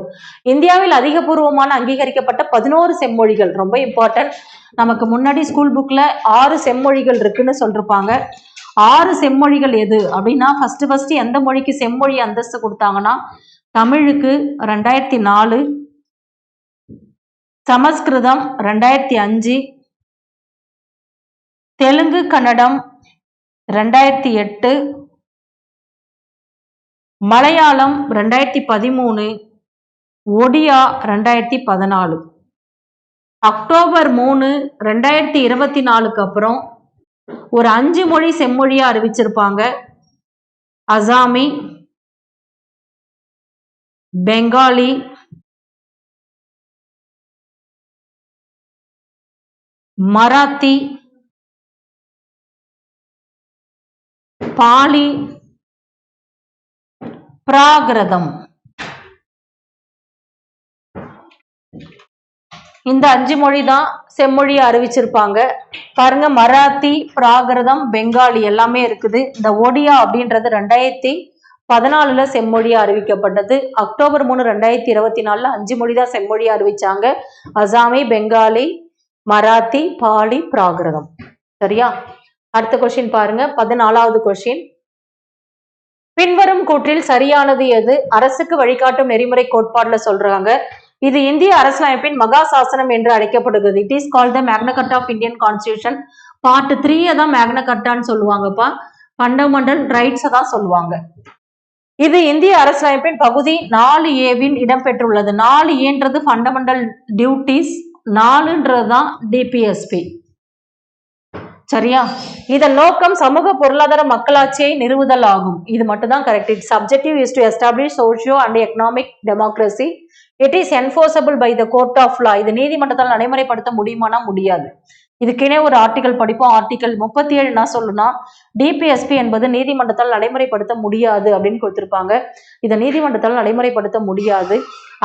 இந்தியாவில் அதிகபூர்வமான அங்கீகரிக்கப்பட்ட 11 செம்மொழிகள். ரொம்ப இம்பார்ட்டன்ட். நமக்கு முன்னாடி ஸ்கூல் புக்ல 6 செம்மொழிகள் இருக்குன்னு சொல்லிருப்பாங்க. 6 செம்மொழிகள் எது அப்படின்னா ஃபர்ஸ்ட் எந்த மொழிக்கு செம்மொழி அந்தஸ்து கொடுத்தாங்கன்னா தமிழுக்கு 2004, சமஸ்கிருதம் 2005, தெலுங்கு கன்னடம் 2008, மலையாளம் 2013, ஒடியா 2014. அக்டோபர் 3, 2024 அப்புறம் ஒரு 5 மொழி செம்மொழியா அறிவிச்சிருப்பாங்க. அசாமி, பெங்காலி, மராத்தி, பாலி, பிராகிருதம். இந்த 5 மொழி தான் செம்மொழியை அறிவிச்சிருப்பாங்க. பாருங்க, மராத்தி, பிராகிருதம், பெங்காலி எல்லாமே இருக்குது. இந்த ஒடியா அப்படின்றது 2014 செம்மொழியா அறிவிக்கப்பட்டது. அக்டோபர் 3, 2024 5 மொழி தான் செம்மொழியா அறிவிச்சாங்க. அசாமி, பெங்காலி, மராத்தி, பாலி, பிராகிருதம். சரியா? அடுத்த கொஸ்டின் பாருங்க. 14வது கொஸ்டின். பின்வரும் கூற்றில் சரியானது எது? அரசுக்கு வழிகாட்டும் நெறிமுறை கோட்பாடுல சொல்றாங்க. இது இந்திய அரசியலமைப்பின் மகா சாசனம் என்று அழைக்கப்படுகிறது. இட் இஸ் கால்ட் த மேக்னா கார்ட்டா ஆஃப் இந்தியன் கான்ஸ்டிடியூஷன். பார்ட் 3 தான் மேக்னா கார்ட்டான்னு சொல்லுவாங்கப்பா. ஃபண்டமெண்டல் ரைட்ஸ் தான் சொல்லுவாங்க. இது இந்திய அரசியலமைப்பின் பகுதி 4A இடம்பெற்றுள்ளது. 4Aன்றது ஃபண்டமெண்டல் டியூட்டிஸ், 4ன்றது தான் டிபிஎஸ்பி. சரியா? இதன் நோக்கம் சமூக பொருளாதார மக்களாட்சியை நிறுவுதல் ஆகும். இது மட்டும் தான் correct. It's subjective is to establish socio and economic democracy. It is enforceable by the court of law. இது நீதிமன்றத்தால் நடைமுறைப்படுத்த முடியுமானா முடியாது. இதுக்கே ஒரு ஆர்டிகல் படிப்போம். ஆர்டிகல் 37 என்ன சொல்லுனா, டிபிஎஸ்பி என்பது நீதிமன்றத்தால் நடைமுறைப்படுத்த முடியாது அப்படின்னு கொடுத்திருப்பாங்க. இதை நீதிமன்றத்தால் நடைமுறைப்படுத்த முடியாது.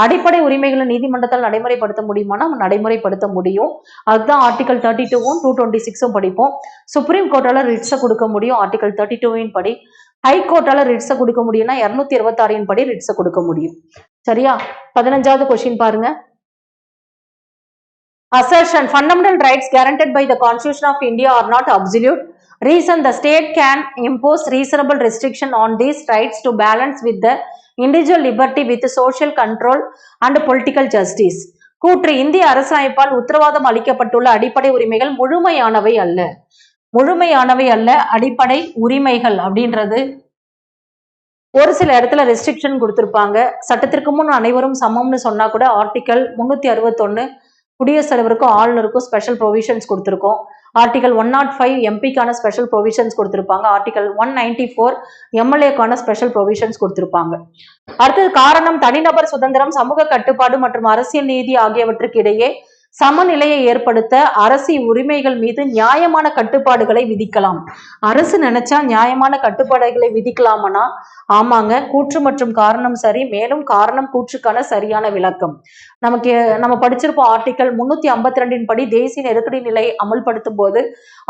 அடிப்படை உரிமைகளை நீதிமன்றத்தால் நடைமுறைப்படுத்த முடியுமானா நடைமுறைப்படுத்த முடியும். அதுதான் ஆர்டிகல் 32வும் 226ம் படிப்போம். சுப்ரீம் கோர்ட்டால ரிட்ஸை கொடுக்க முடியும் ஆர்டிகல் 32வின் படி. ஹை கோர்ட்டால ரிட்ஸை கொடுக்க முடியும்னா 226 படி ரிட்ஸை கொடுக்க முடியும். சரியா? 15வது கொஸ்டின் பாருங்க. Assertion: fundamental rights guaranteed by the Constitution of India are not absolute. Reason: the state can impose reasonable restriction on these rights to balance with the individual liberty with social control and political justice. கூற்று: இந்திய அரசமைப்பால் உத்தரவாதம் அளிக்கப்பட்டுள்ள அடிப்படை உரிமைகள் முழுமையானவை அல்ல. முழுமையானவை அல்ல அடிப்படை உரிமைகள் அப்படின்றது ஒரு சில இடத்துல ரெஸ்ட்ரிக்ஷன் கொடுத்திருப்பாங்க. சட்டத்திற்கு முன் அனைவரும் சமம்னு சொன்னா கூட ஆர்டிகல் 361 குடியரசுத் தலைவருக்கும் ஆளுநருக்கும் ஸ்பெஷல் ப்ரொவிஷன்ஸ் கொடுத்திருக்கோம். ஆர்டிகல் 105 எம்பிக்கான ஸ்பெஷல் ப்ரொவிஷன்ஸ் கொடுத்திருப்பாங்க. ஆர்டிகல் 194 எம்எல்ஏக்கான ஸ்பெஷல் ப்ரொவிஷன்ஸ் கொடுத்திருப்பாங்க. அடுத்தது காரணம்: தனிநபர் சுதந்திரம், சமூக கட்டுப்பாடு மற்றும் அரசியல் நீதி ஆகியவற்றுக்கு இடையே சமநிலையை ஏற்படுத்த அரசு உரிமைகள் மீது நியாயமான கட்டுப்பாடுகளை விதிக்கலாம். அரசு நினைச்சா நியாயமான கட்டுப்பாடுகளை விதிக்கலாமனா? ஆமாங்க. கூற்று மற்றும் காரணம் சரி. மேலும் காரணம் கூற்றுக்கான சரியான விளக்கம். நம்ம படிச்சிருப்போம். ஆர்டிகல் 352 படி தேசிய நெருக்கடி நிலை அமல்படுத்தும் போது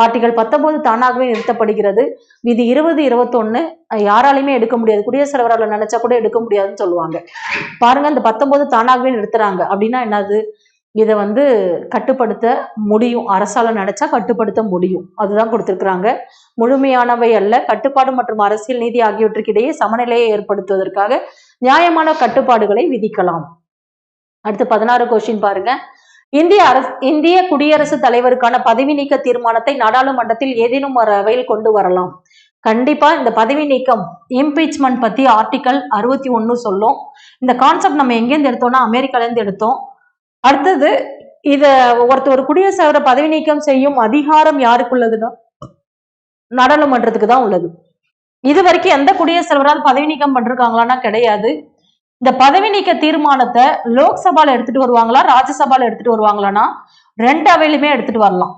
ஆர்டிகல் 19 தானாகவே நிறுத்தப்படுகிறது. விதி 20, 21 யாராலையுமே எடுக்க முடியாது. குடியரசுத் தலைவரால் நினைச்சா கூட எடுக்க முடியாதுன்னு சொல்லுவாங்க. பாருங்க, இந்த 19 தானாகவே நிறுத்துறாங்க அப்படின்னா என்னது? இதை கட்டுப்படுத்த முடியும். அரசால நினைச்சா கட்டுப்படுத்த முடியும். அதுதான் கொடுத்திருக்கிறாங்க. முழுமையானவை அல்ல. கட்டுப்பாடு மற்றும் அரசியல் நீதி ஆகியவற்றுக்கு இடையே சமநிலையை ஏற்படுத்துவதற்காக நியாயமான கட்டுப்பாடுகளை விதிக்கலாம். அடுத்து 16 கொஸ்டின் பாருங்க. இந்திய குடியரசுத் தலைவருக்கான பதவி நீக்க தீர்மானத்தை நாடாளுமன்றத்தில் ஏதேனும் ஒரு அவையில் கொண்டு வரலாம். கண்டிப்பா இந்த பதவி நீக்கம் இம்பீச்மெண்ட் பத்தி ஆர்டிகல் 61 சொல்லும். இந்த கான்செப்ட் நம்ம எங்கேருந்து எடுத்தோம்னா அமெரிக்கால இருந்து எடுத்தோம். அடுத்தது ஒரு குடியரசுத் தலைவரை பதவி நீக்கம் செய்யும் அதிகாரம் யாருக்குள்ளதுன்னா நாடாளுமன்றத்துக்கு தான் உள்ளது. இது வரைக்கும் எந்த குடியரசுத் தலைவரால் பதவி நீக்கம் பண்ணிருக்காங்களான்னா கிடையாது. இந்த பதவி நீக்க தீர்மானத்தை லோக்சபால எடுத்துட்டு வருவாங்களா, ராஜ்யசபால எடுத்துட்டு வருவாங்களான்னா 2 அவையிலுமே எடுத்துட்டு வரலாம்.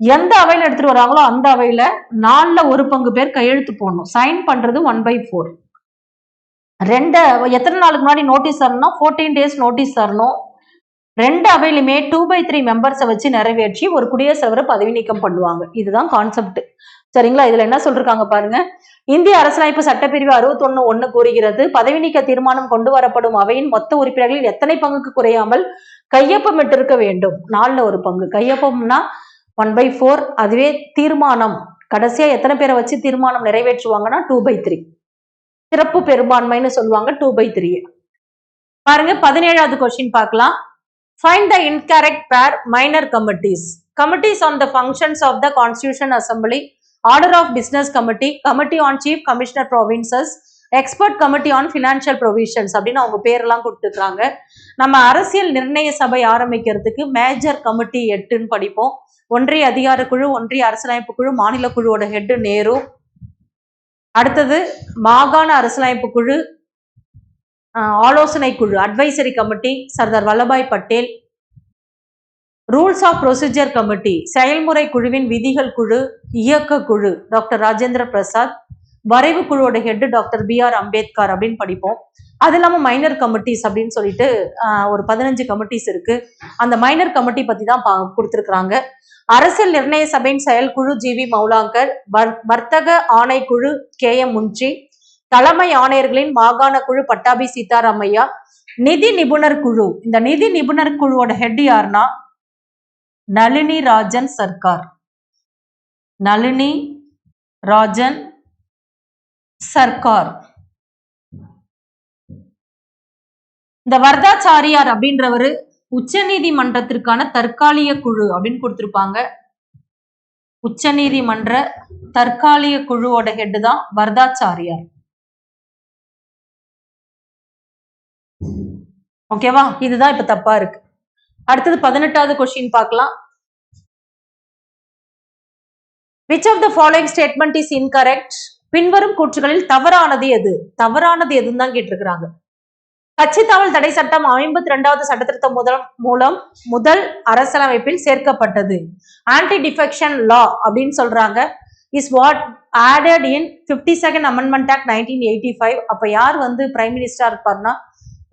எந்த அவையில எடுத்துட்டு வராங்களோ அந்த அவையில 4ல் 1 பங்கு பேர் கையெழுத்து போடணும். சைன் பண்றது 1/4. எத்தனை நாளுக்கு முன்னாடி நோட்டீஸ் தரணும்? 14 days நோட்டீஸ் தரணும். 2 அவையிலுமே 2/3 மெம்பர்ஸை வச்சு நிறைவேற்றி ஒரு குடியரசுத் தலைவரை பதவி நீக்கம் பண்ணுவாங்க. இதுதான் கான்செப்ட். சரிங்களா? இதுல என்ன சொல்றாங்க பாருங்க. இந்திய அரசியலமைப்பு சட்டப்பிரிவு 61(1) கூறுகிறது, பதவி நீக்க தீர்மானம் கொண்டு வரப்படும் அவையின் மொத்த உறுப்பினர்களில் எத்தனை பங்குக்கு குறையாமல் கையொப்பமிட்டிருக்க வேண்டும்? 4ல் 1 பங்கு. கையொப்பம்னா 1/4. அதுவே தீர்மானம் கடைசியா எத்தனை பேரை வச்சு தீர்மானம் நிறைவேற்றுவாங்கன்னா 2/3. சிறப்பு பெரும்பான்மைன்னு சொல்லுவாங்க 2/3. பாருங்க, 17வது கொஸ்டின் பார்க்கலாம். Find the incorrect pair minor committees. Committees on the functions of the Constitution Assembly, Order of Business Committee, Committee on Chief Commissioner Provinces, Expert Committee on Financial Provisions அப்படின்னு அவங்க பேரெல்லாம் கொடுத்துருக்காங்க. நம்ம அரசியல் நிர்ணய சபை ஆரம்பிக்கிறதுக்கு மேஜர் கமிட்டி 8ன்னு படிப்போம். ஒன்றிய அதிகார குழு, ஒன்றிய அரசியலமைப்பு குழு, மாநில குழுவோட ஹெட் நேரு. அடுத்தது மாகாண அரசியலமைப்பு குழு, ஆலோசனை குழு advisory committee Sardar Vallabhbhai Patel. Rules of procedure committee செயல்முறை குழுவின் விதிகள் குழு, இயக்க குழு டாக்டர் ராஜேந்திர பிரசாத். வரைவு குழுவோட ஹெட் டாக்டர் BR அம்பேத்கர் அப்படின்னு படிப்போம். அது இல்லாமல் மைனர் கமிட்டிஸ் அப்படின்னு சொல்லிட்டு ஒரு 15 கமிட்டிஸ் இருக்கு. அந்த மைனர் கமிட்டி பத்தி தான் கொடுத்துருக்குறாங்க. அரசியல் நிர்ணய சபையின் செயற்குழு GV மௌலாங்கர், வர்த்தக ஆணைக்குழு KM முன்ஷி, தலைமை ஆணையர்களின் மாகாண குழு பட்டாபி சீதாராமையா, நிதி நிபுணர் குழு. இந்த நிதி நிபுணர் குழுவோட ஹெட் யாருன்னா நளினி ராஜன் சர்க்கார். நளினி ராஜன் சர்க்கார் இந்த வர்தாச்சாரியார் அப்படின்றவரு உச்ச நீதிமன்றத்திற்கான தற்காலிக குழு அப்படின்னு கொடுத்திருப்பாங்க. உச்ச நீதிமன்ற தற்காலிக குழுவோட ஹெட் தான் வர்தாச்சாரியார். ஓகேவா? இதுதான் இப்ப தப்பா இருக்கு. அடுத்தது 18வது கொஸ்டின் பார்க்கலாம். Which of the following statement is incorrect? பின்வரும் கூற்றுகளில் தவறானது எது? தவறானது எதுன்னு தான் கேட்டிருக்கிறாங்க. கட்சி தாவல் தடை சட்டம் 52வது சட்டத்திருத்தம் மூலம் முதல் அரசியலமைப்பில் சேர்க்கப்பட்டது. ஆன்டி டிஃபெக்ஷன் லா அப்படின்னு சொல்றாங்க. Is what added in 52nd amendment act 1985. அப்ப யார் வந்து பிரைம் மினிஸ்டரா இருப்பார்னா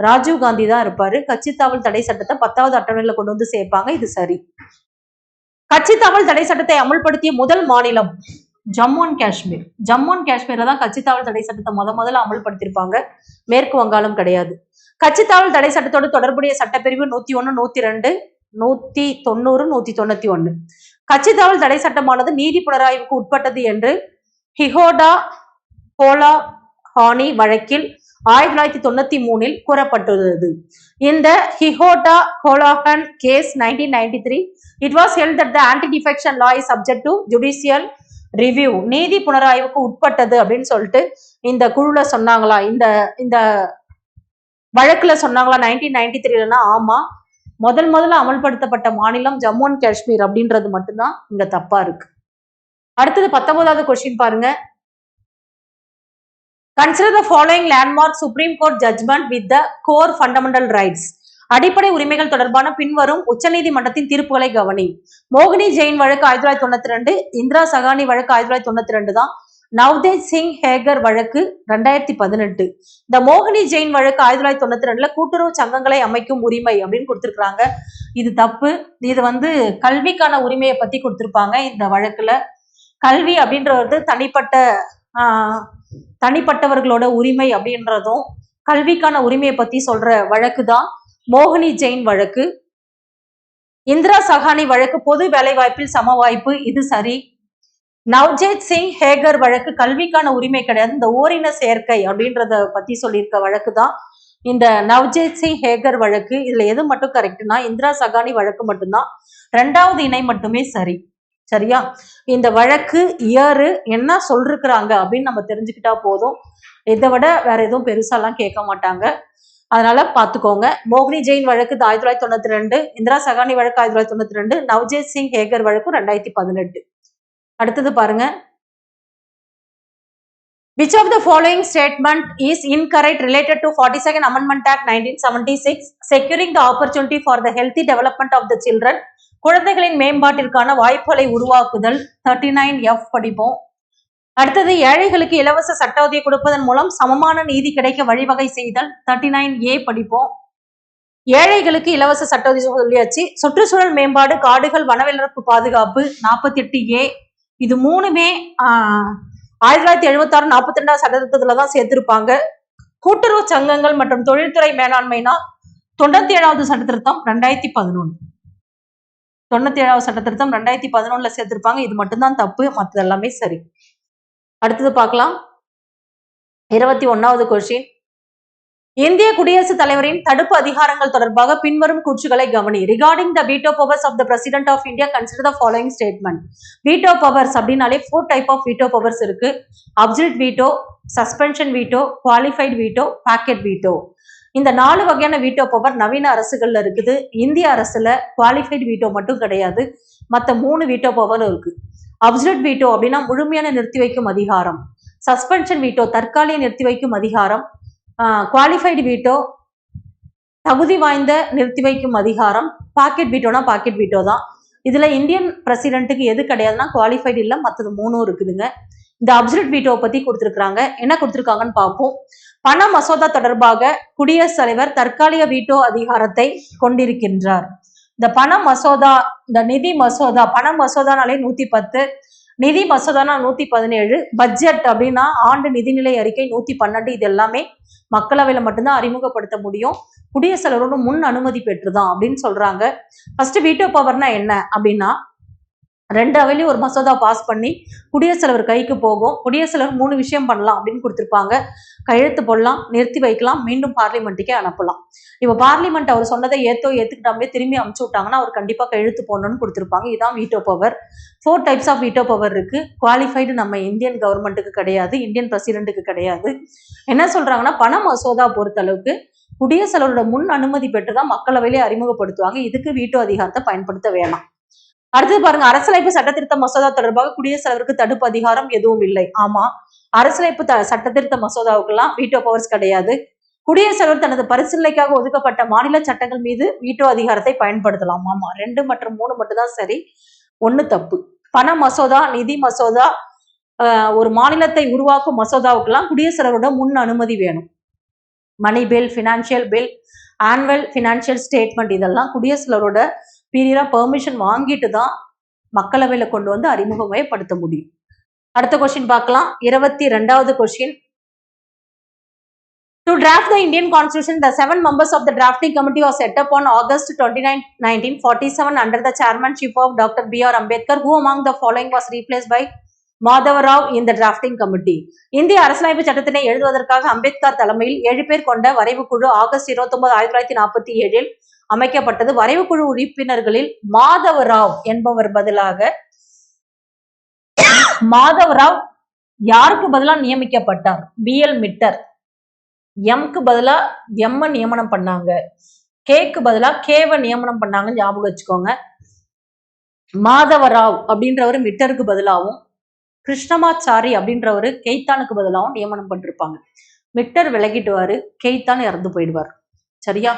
ராஜீவ் காந்தி தான் இருப்பாரு. கட்சி தாவல் தடை சட்டத்தை 10வது அட்டவணையில கொண்டு வந்து சேர்ப்பாங்க. இது சரி. கட்சி தாவல் தடை சட்டத்தை அமல்படுத்திய முதல் மாநிலம் ஜம்மு அண்ட் காஷ்மீர். ஜம்மு அண்ட் காஷ்மீர்ல தான் கட்சி தாவல் தடை சட்டத்தை முதல்ல அமல்படுத்திருப்பாங்க. மேற்கு வங்காளம் கிடையாது. கட்சி தாவல் தடை சட்டத்தோடு தொடர்புடைய சட்டப்பிரிவு 101, 102, 190, 191. கட்சி தாவல் தடை சட்டமானது நீதி புனராய்வுக்கு உட்பட்டது என்று ஹிஹோடா கோலா ஹானி வழக்கில் 1993 கூறப்பட்டுள்ளது. இந்த ஹிஹோடா கோலாஹன் case 1993, it was held that the anti-defection law is subject to judicial review. நீதி புனராய்வுக்கு உட்பட்டது அப்படின்னு சொல்லிட்டு இந்த குழுல சொன்னாங்களா? இந்த வழக்குல சொன்னாங்களா 1993? ஆமா. முதல்ல அமல்படுத்தப்பட்ட மாநிலம் ஜம்மு அண்ட் காஷ்மீர் அப்படின்றது மட்டும்தான் இங்க தப்பா இருக்கு. அடுத்தது 19வது கொஸ்டின் பாருங்க. Consider the following landmark Supreme Court judgment with the core fundamental rights. அடிப்படை உரிமைகள் தொடர்பான பின்வரும் உச்சநீதிமன்றத்தின் தீர்ப்புகளை கவனி. மோகினி ஜெயின் வழக்கு 1992, இந்திரா சகானி வழக்கு 1992 தான். நவ்தேஜ் சிங் ஹேகர் வழக்கு 2018. இந்த மோகினி ஜெயின் வழக்கு 1992ல கூட்டுறவு சங்கங்களை அமைக்கும் உரிமை அப்படின்னு கொடுத்திருக்காங்க. இது தப்பு. இது வந்து கல்விக்கான உரிமையை பத்தி கொடுத்திருப்பாங்க. இந்த வழக்குல கல்வி அப்படின்றது தனிப்பட்டவர்களோட உரிமை அப்படின்றதும் கல்விக்கான உரிமையை பத்தி சொல்ற வழக்கு தான் மோகினி ஜெயின் வழக்கு. இந்திரா சகானி வழக்கு பொது வேலை வாய்ப்பில் சம வாய்ப்பு. இது சரி. நவ்ஜேத் சிங் ஹேகர் வழக்கு கல்விக்கான உரிமை கிடையாது, இந்த ஓரின சேர்க்கை அப்படின்றத பத்தி சொல்லியிருக்க வழக்கு தான் இந்த நவ்ஜேத் சிங் ஹேகர் வழக்கு. இதுல எது மட்டும் கரெக்ட்னா இந்திரா சகானி வழக்கு மட்டும்தான். 2வது இணை மட்டுமே சரி. சரியா? இந்த வழக்கு இயரு என்ன சொல்றாங்க அப்படின்னு நம்ம தெரிஞ்சுக்கிட்டா போதும். இதை விட வேற எதுவும் பெருசாலாம் கேட்க மாட்டாங்க. அதனால பாத்துக்கோங்க. மோகினி ஜெயின் வழக்கு 1992, இந்திரா சகானி வழக்கு 1992, நவ்ஜேத் சிங் ஹேகர் வழக்கு 2018. அடுத்தது பாருங்க. Which of the following statement is incorrect related to 42nd Amendment Act 1976, securing the opportunity for the healthy development of the children? குழந்தைகளின் மேம்பாட்டிற்கான வாய்ப்புகளை உருவாக்குதல் 39F படிப்போம். அடுத்தது ஏழைகளுக்கு இலவச சட்ட உதவி கொடுப்பதன் மூலம் சமமான நீதி கிடைக்க வழிவகை செய்தல் 39A படிப்போம். ஏழைகளுக்கு இலவச சட்ட உதவி சொல்லியாச்சு. சுற்றுச்சூழல் மேம்பாடு, காடுகள், வனவிலங்கு பாதுகாப்பு 48A. இது மூணுமே 1976, 42வது சட்டத்திட்டத்துலதான் சேர்த்திருப்பாங்க. கூட்டுறவு சங்கங்கள் மற்றும் தொழில்துறை மேலாண்மைனா 97வது சட்டத்திருத்தம் 2011. 97வது சட்டத்திருத்தம் 2011 சேர்த்திருப்பாங்க. இது மட்டும்தான் தப்பு, மற்றது எல்லாமே சரி. அடுத்தது பார்க்கலாம். 21வது கொஸ்டின். இந்திய குடியரசுத் தலைவரின் தடுப்பு அதிகாரங்கள் தொடர்பாக பின்வரும் கூற்றுகளை கவனி. Regarding the veto powers of the president of India, consider the following statement. Veto powers அப்படின்னாலே 4 டைப் ஆஃப் வீட்டோ பவர்ஸ் இருக்கு. Absolute veto, suspension veto, qualified veto, pocket veto. இந்த 4 வகையான வீட்டோ பவர் நவீன அரசுகள்ல இருக்குது. இந்திய அரசுல குவாலிஃபைட் வீட்டோ மட்டும் கிடையாது, மற்ற 3 வீட்டோ பவரும் இருக்கு. அப்சல்யூட் வீட்டோ அப்படின்னா முழுமையான நிறுத்தி வைக்கும் அதிகாரம். சஸ்பென்ஷன் வீட்டோ தற்காலிக நிறுத்தி வைக்கும் அதிகாரம். குவாலிஃபைடு வீட்டோ தகுதி வாய்ந்த நிறுத்தி வைக்கும் அதிகாரம். பாக்கெட் வீட்டோனா பாக்கெட் வீட்டோ தான். இதுல இந்தியன் பிரசிடென்ட்டுக்கு எது கிடையாதுன்னா குவாலிஃபைடு இல்லை, மற்றது 3 இருக்குதுங்க. இந்த அப்சல்யூட் வீட்டோ பத்தி கொடுத்திருக்காங்க. என்ன கொடுத்திருக்காங்கன்னு பார்ப்போம். பண மசோதா தொடர்பாக குடியரசுத் தலைவர் தற்காலிக வீட்டோ அதிகாரத்தை கொண்டிருக்கின்றார். இந்த பண மசோதா, இந்த நிதி மசோதா, பண மசோதானாலே 110, நிதி மசோதானா 117, பட்ஜெட் அப்படின்னா ஆண்டு நிதிநிலை அறிக்கை 112. இது எல்லாமே மக்களவையில மட்டும்தான் அறிமுகப்படுத்த முடியும். குடியரசுத் தலைவரோட முன் அனுமதி பெற்றுதான் அப்படின்னு சொல்றாங்க. ஃபர்ஸ்ட் வீட்டோ பவர்னா என்ன அப்படின்னா 2 அவையிலையும் ஒரு மசோதா பாஸ் பண்ணி குடியரசுத் தலைவர் கைக்கு போகும். குடியரசுத் தலைவர் 3 விஷயம் பண்ணலாம் அப்படின்னு கொடுத்துருப்பாங்க. கையெழுத்து போடலாம், நிறுத்தி வைக்கலாம், மீண்டும் பார்லிமெண்ட்டுக்கே அனுப்பலாம். இப்போ பார்லிமெண்ட் அவர் சொன்னதை ஏத்துக்கிட்டாமே திரும்பி அமுச்சு விட்டாங்கன்னா அவர் கண்டிப்பா கையெழுத்து போடணும்னு கொடுத்துருப்பாங்க. இதான் veto power. 4 types of veto power இருக்கு. குவாலிஃபைடு நம்ம இந்தியன் கவர்மெண்ட்டுக்கு கிடையாது, இந்தியன் பிரசிடென்ட்டுக்கு கிடையாது. என்ன சொல்றாங்கன்னா பண மசோதா பொறுத்த அளவுக்கு குடியரசுத் தலைவரோட முன் அனுமதி பெற்றுதான் மக்களவையிலே அறிமுகப்படுத்துவாங்க. இதுக்கு வீட்டோ அதிகாரத்தை பயன்படுத்த வேணாம். அடுத்தது பாருங்க, அரசியலமைப்பு சட்டத்திருத்த மசோதா தொடர்பாக குடியரசுத் தலைவருக்கு தடுப்பு அதிகாரம் எதுவும் இல்லை. ஆமா, அரசியலமைப்பு சட்டத்திருத்த மசோதாவுக்கெல்லாம் வீட்டோ பவர்ஸ் கிடையாது. குடியரசுத் தலைவர் தனது பரிசீலனைக்காக ஒதுக்கப்பட்ட மாநில சட்டங்கள் மீது வீட்டோ அதிகாரத்தை பயன்படுத்தலாம். ஆமா, 2 மற்றும் 3 மட்டும் தான் சரி, 1 தப்பு. பண மசோதா, நிதி மசோதா, ஒரு மாநிலத்தை உருவாக்கும் மசோதாவுக்கெல்லாம் குடியரசுத் தலைவரோட முன் அனுமதி வேணும். Money bill, financial bill, annual financial statement, இதெல்லாம் குடியரசுத் தலைவரோட பீரியடா பெர்மிஷன் வாங்கிட்டு தான் மக்களவையில கொண்டு வந்து அறிமுகப்படுத்த முடியும். அடுத்த கொஸ்டின் பார்க்கலாம். 22வது question. To draft the Indian Constitution, the 7 members of the drafting committee was set up on August 29, 1947 under the chairmanship of Dr. B.R. Ambedkar. Who among the following was replaced by Madhava Rao in the drafting committee? இந்திய அரசியலமைப்பு சட்டத்தினை எழுதுவதற்காக அம்பேத்கர் தலைமையில் 7 பேர் கொண்ட வரைவு குழு ஆகஸ்ட் 29, 1947 அமைக்கப்பட்டது. வரைவு குழு உறுப்பினர்களில் மாதவ ராவ் என்பவர் பதிலாக மாதவ ராவ் யாருக்கு பதிலா நியமிக்கப்பட்டார்? BL மிட்டர். எம்க்கு பதிலா எம் நியமனம் பண்ணாங்க, கேக்கு பதிலா கேவ நியமனம் பண்ணாங்க, ஞாபகம் வச்சுக்கோங்க. மாதவ ராவ் அப்படின்றவர் மிட்டருக்கு பதிலாகவும், கிருஷ்ணமாச்சாரி அப்படின்றவர் கெய்தானுக்கு பதிலாகவும் நியமனம் பண்ணிருப்பாங்க. மிட்டர் விலகிடுவாரு, கெய்தான் இறந்து போயிடுவார். சரியா?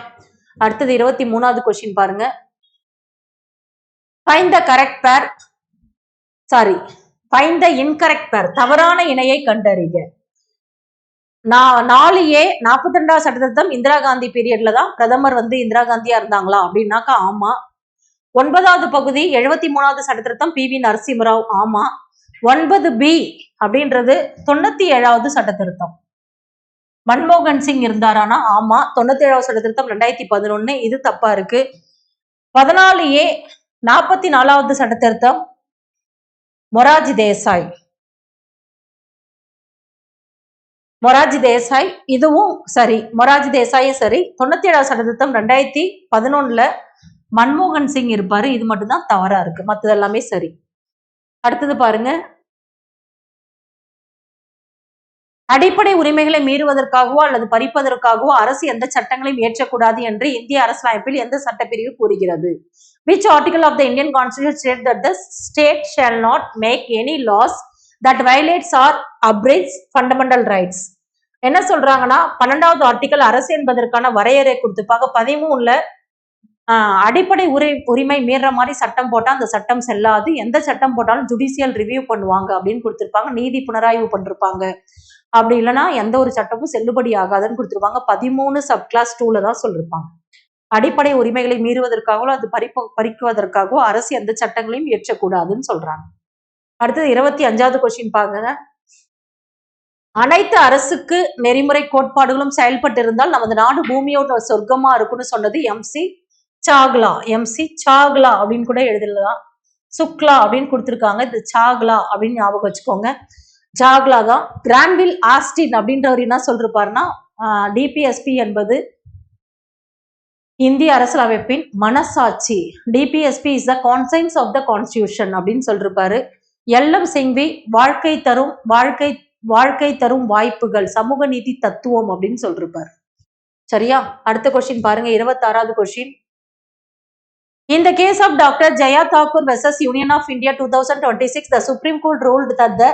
அடுத்தது 23வது கொஸ்டின் பாருங்க. ஃபைண்ட் த கரெக்ட் பேர், சாரி, ஃபைண்ட் த இன்கரெக்ட் பேர், தவறான இணையை கண்டறிக. 4A 42வது சட்டத்திருத்தம் இந்திரா காந்தி பீரியட்ல தான் பிரதமர் இந்திரா காந்தியா இருந்தாங்களா அப்படின்னாக்கா ஆமா. 9வது பகுதி 73வது சட்டத்திருத்தம் PV நரசிம்மராவ். ஆமா. 9B அப்படின்றது 97வது சட்டத்திருத்தம் மன்மோகன் சிங் இருந்தாரானா? ஆமா. 97வது சட்டத்திருத்தம் 2011. இது தப்பா இருக்கு. 14A 44வது சட்டத்திருத்தம் மொராஜி தேசாய். மொராஜி தேசாய், இதுவும் சரி, மொராஜி தேசாயும் சரி. 97வது சட்டத்திருத்தம் 2011 மன்மோகன் சிங் இருப்பாரு, இது மட்டும் தான் தவறா இருக்கு, மற்றது எல்லாமே சரி. அடுத்தது பாருங்க, அடிப்படை உரிமைகளை மீறுவதற்காகவோ அல்லது பறிப்பதற்காகவோ அரசு எந்த சட்டங்களையும் இயற்றக்கூடாது என்று இந்திய அரசியலமைப்பில் எந்த சட்டப்பிரிவு கூறுகிறது? Which article of the Indian Constitution states that the state shall not make any laws that violates or abridges fundamental rights? என்ன சொல்றாங்கன்னா 12வது ஆர்டிகல் அரசு என்பதற்கான வரையறை கொடுத்துப்பாங்க. 13ல அடிப்படை உரிமை மீற மாதிரி சட்டம் போட்டா அந்த சட்டம் செல்லாது, எந்த சட்டம் போட்டாலும் ஜுடிஷியல் ரிவ்யூ பண்ணுவாங்க அப்படின்னு கொடுத்திருப்பாங்க, நீதி புனராய்வு பண்ணிருப்பாங்க. அப்படி இல்லைன்னா எந்த ஒரு சட்டமும் செல்லுபடி ஆகாதுன்னு கொடுத்துருப்பாங்க. 13 சப் கிளாஸ் 2ல தான் சொல்லிருப்பாங்க. அடிப்படை உரிமைகளை மீறுவதற்காகவோ அது பறிக்குவதற்காகவோ அரசு எந்த சட்டங்களையும் இயற்றக்கூடாதுன்னு சொல்றாங்க. அடுத்தது 25வது கொஸ்டின் பாருங்க. அனைத்து அரசுக்கு நெறிமுறை கோட்பாடுகளும் செயல்பட்டு இருந்தால் நமது நாடு பூமியோட சொர்க்கமா இருக்கும்னு சொன்னது MC சாக்லா. MC சாக்லா அப்படின்னு கூட எழுதலாம், சுக்லா அப்படின்னு கொடுத்துருக்காங்க, இது சாக்லா அப்படின்னு ஞாபகம் வச்சுக்கோங்க. சாக்லா தான். கிரான்வில் ஆஸ்டின் அப்படின்றவர் என்ன சொல்றாருன்னா, DPSP என்பது இந்திய அரசியலமைப்பின் மனசாட்சி. DPSP is the conscience of the constitution அப்படின்னு சொல்லிருப்பாரு. LM சிங்வி வாழ்க்கை தரும் வாய்ப்புகள், சமூக நீதி தத்துவம் அப்படின்னு சொல்லிருப்பாரு. சரியா? அடுத்த கொஸ்டின் பாருங்க, 26வது question. In the case of Dr. Jaya Thakur versus Union of India 2026, the Supreme Court ruled that the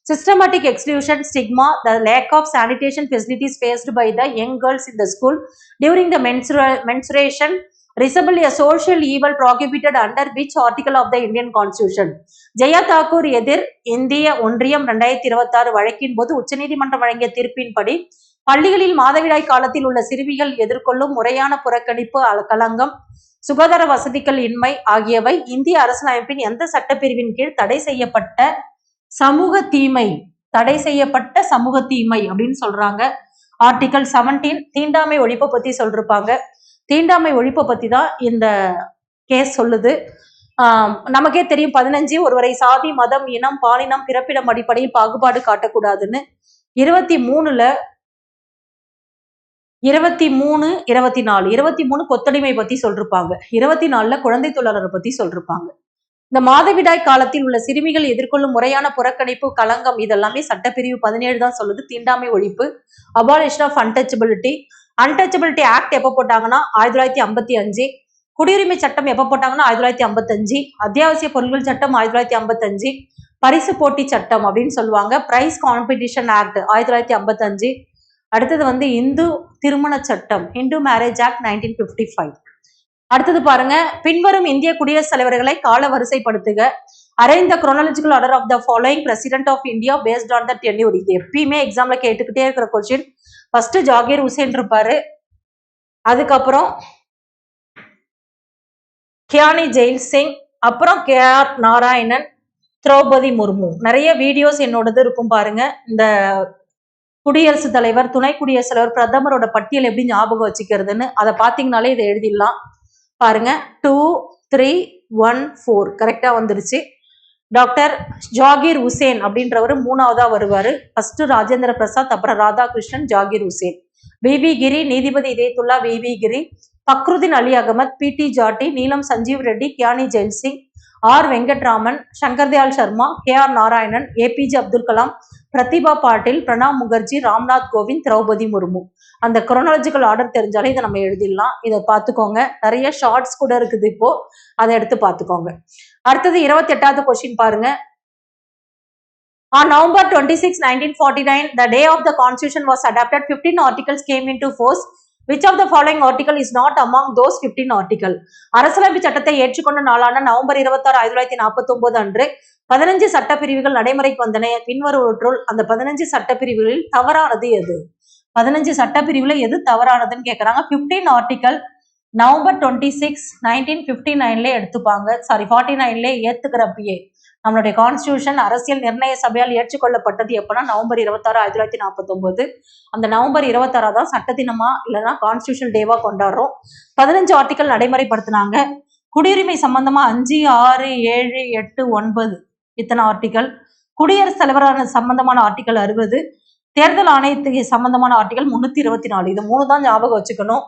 systematic exclusion, stigma, the lack of sanitation facilities faced by the young girls in the school during the menstruation resemble a social evil prohibited under which article of the Indian Constitution? Jaya Thakur எதிர் இந்திய ஒன்றியம் 2026 வழக்கின் போது உச்சநீதிமன்றம் வழங்கிய தீர்ப்பின்படி பள்ளிகளில் மாதவிடாய் காலத்தில் உள்ள சிறுமிகள் எதிர்கொள்ளும் முறையான புறக்கணிப்பு, களங்கம், சுகாதார வசதிகள் இன்மை ஆகியவை இந்திய அரசியலமைப்பின் எந்த சட்டப்பிரிவின் கீழ் தடை செய்யப்பட்ட சமூக தீமை அப்படின்னு சொல்றாங்க. ஆர்டிகல் 17 தீண்டாமை ஒழிப்பை பத்தி சொல்லிருப்பாங்க. தீண்டாமை ஒழிப்பை பத்தி தான் இந்த கேஸ் சொல்லுது. நமக்கே தெரியும் 15 ஒருவரை சாதி மதம் இனம் பாலினம் பிறப்பிடம் அடிப்படையில் பாகுபாடு காட்டக்கூடாதுன்னு 23 23 கொத்தடிமை பத்தி சொல்லிருப்பாங்க. 24 குழந்தை தொழிலாளரை பத்தி சொல்லிருப்பாங்க. இந்த மாதவிடாய் காலத்தில் உள்ள சிறுமிகள் எதிர்கொள்ளும் முறையான புறக்கணிப்பு களங்கம் இதெல்லாமே சட்டப்பிரிவு 17 தான் சொல்லுது. தீண்டாமை ஒழிப்பு, abolition of untouchability. Untouchability act எப்ப போட்டாங்கன்னா 1955. குடியுரிமை சட்டம் எப்ப போட்டாங்கன்னா 1955. அத்தியாவசிய பொருட்கள் சட்டம் 1955. பரிசு போட்டி சட்டம் அப்படின்னு சொல்லுவாங்க. Price competition act 1955. அடுத்தது இந்து திருமண சட்டம், இந்து மேரேஜ் ஆக்ட் 1955. அடுத்தது பாருங்க, பின்வரும் இந்திய குடியரசுத் தலைவர்களை கால வரிசைப்படுத்துக. Arrange the chronological order of the following president of India based on the tenure. இது எப்பயுமே எக்ஸாம்ல கேட்டுக்கிட்டே இருக்கிற கொஸ்டின். ஃபர்ஸ்ட் ஜாகீர் ஹுசேன் இருப்பாரு, அதுக்கப்புறம் கியானி ஜெயில் சிங், அப்புறம் KR நாராயணன், திரௌபதி முர்மு. நிறைய வீடியோஸ் என்னோடது இருக்கும் பாருங்க. இந்த குடியரசுத் தலைவர், துணை குடியரசுத் தலைவர், பிரதமரோட பட்டியல் எப்படி ஞாபகம் வச்சுக்கிறதுன்னு அதை பார்த்தீங்கனாலே இதை எழுதிடலாம். பாருங்க 2, 3, 1, 4 கரெக்டா வந்துருச்சு. டாக்டர் ஜாகீர் ஹுசேன் அப்படின்றவர் 3ஆவதா வருவாரு. ஃபர்ஸ்ட் ராஜேந்திர பிரசாத், அப்புறம் ராதாகிருஷ்ணன், ஜாகீர் ஹுசேன். விவி கிரி, நீதிபதி இதயத்துல்லா விவி கிரி, பக்ருதீன் அலி Ahmed, PT Jatti, Neelam Sanjiva Reddy, Giani Zail Singh, R Venkataraman, Shankar Dayal Sharma, KR Narayanan, APJ Abdul Kalam, Pratibha Patil, Pranab Mukherjee, Ramnath Kovind, Droupadi Murmu. அந்த chronological ஆர்டர் தெரிஞ்சாலே இதை நம்ம எழுதிடலாம். இதை பார்த்துக்கோங்க. நிறைய ஷார்ட்ஸ் கூட இருக்குது, இப்போ அதை எடுத்து பார்த்துக்கோங்க. அடுத்தது 28வது கொஸ்டின் பாருங்க. On November 26, 1949, the day of the Constitution was adopted. 15 articles came into force. Which of the following article is not among those 15 article? அரசியலமைப்பு சட்டத்தை ஏற்றுக்கொண்ட நாளான நவம்பர் 26, 1949 அன்று 15 சட்டப்பிரிவுகள் நடைமுறைக்கு வந்தன. பின்வருவற்றுள் அந்த 15 சட்டப்பிரிவுகளில் தவறானது எது? 15 சட்டப்பிரிவுல எது தவறானதுன்னு கேட்கறாங்க. 15 ஆர்டிகல் நவம்பர் 26, 1959 எடுத்துப்பாங்க. 49 ஏத்துக்கிறப்பயே நம்மளுடைய கான்ஸ்டியூஷன் அரசியல் நிர்ணய சபையால் ஏற்றுக்கொள்ளப்பட்டது எப்பன்னா நவம்பர் 26, 1949. அந்த நவம்பர் 26 தான் சட்ட தினமா இல்லைன்னா கான்ஸ்டியூஷன் டேவா கொண்டாடுறோம். 15 ஆர்டிகல் நடைமுறைப்படுத்தினாங்க. குடியுரிமை சம்பந்தமா 5, 6, 7, 8, 9 இத்தனை ஆர்டிகல். குடியரசுத் தலைவரான சம்பந்தமான ஆர்டிகல் 60. தேர்தல் ஆணையத்துக்கு சம்பந்தமான ஆர்டிகல் 324. இது 3 தான் ஞாபகம் வச்சுக்கணும்.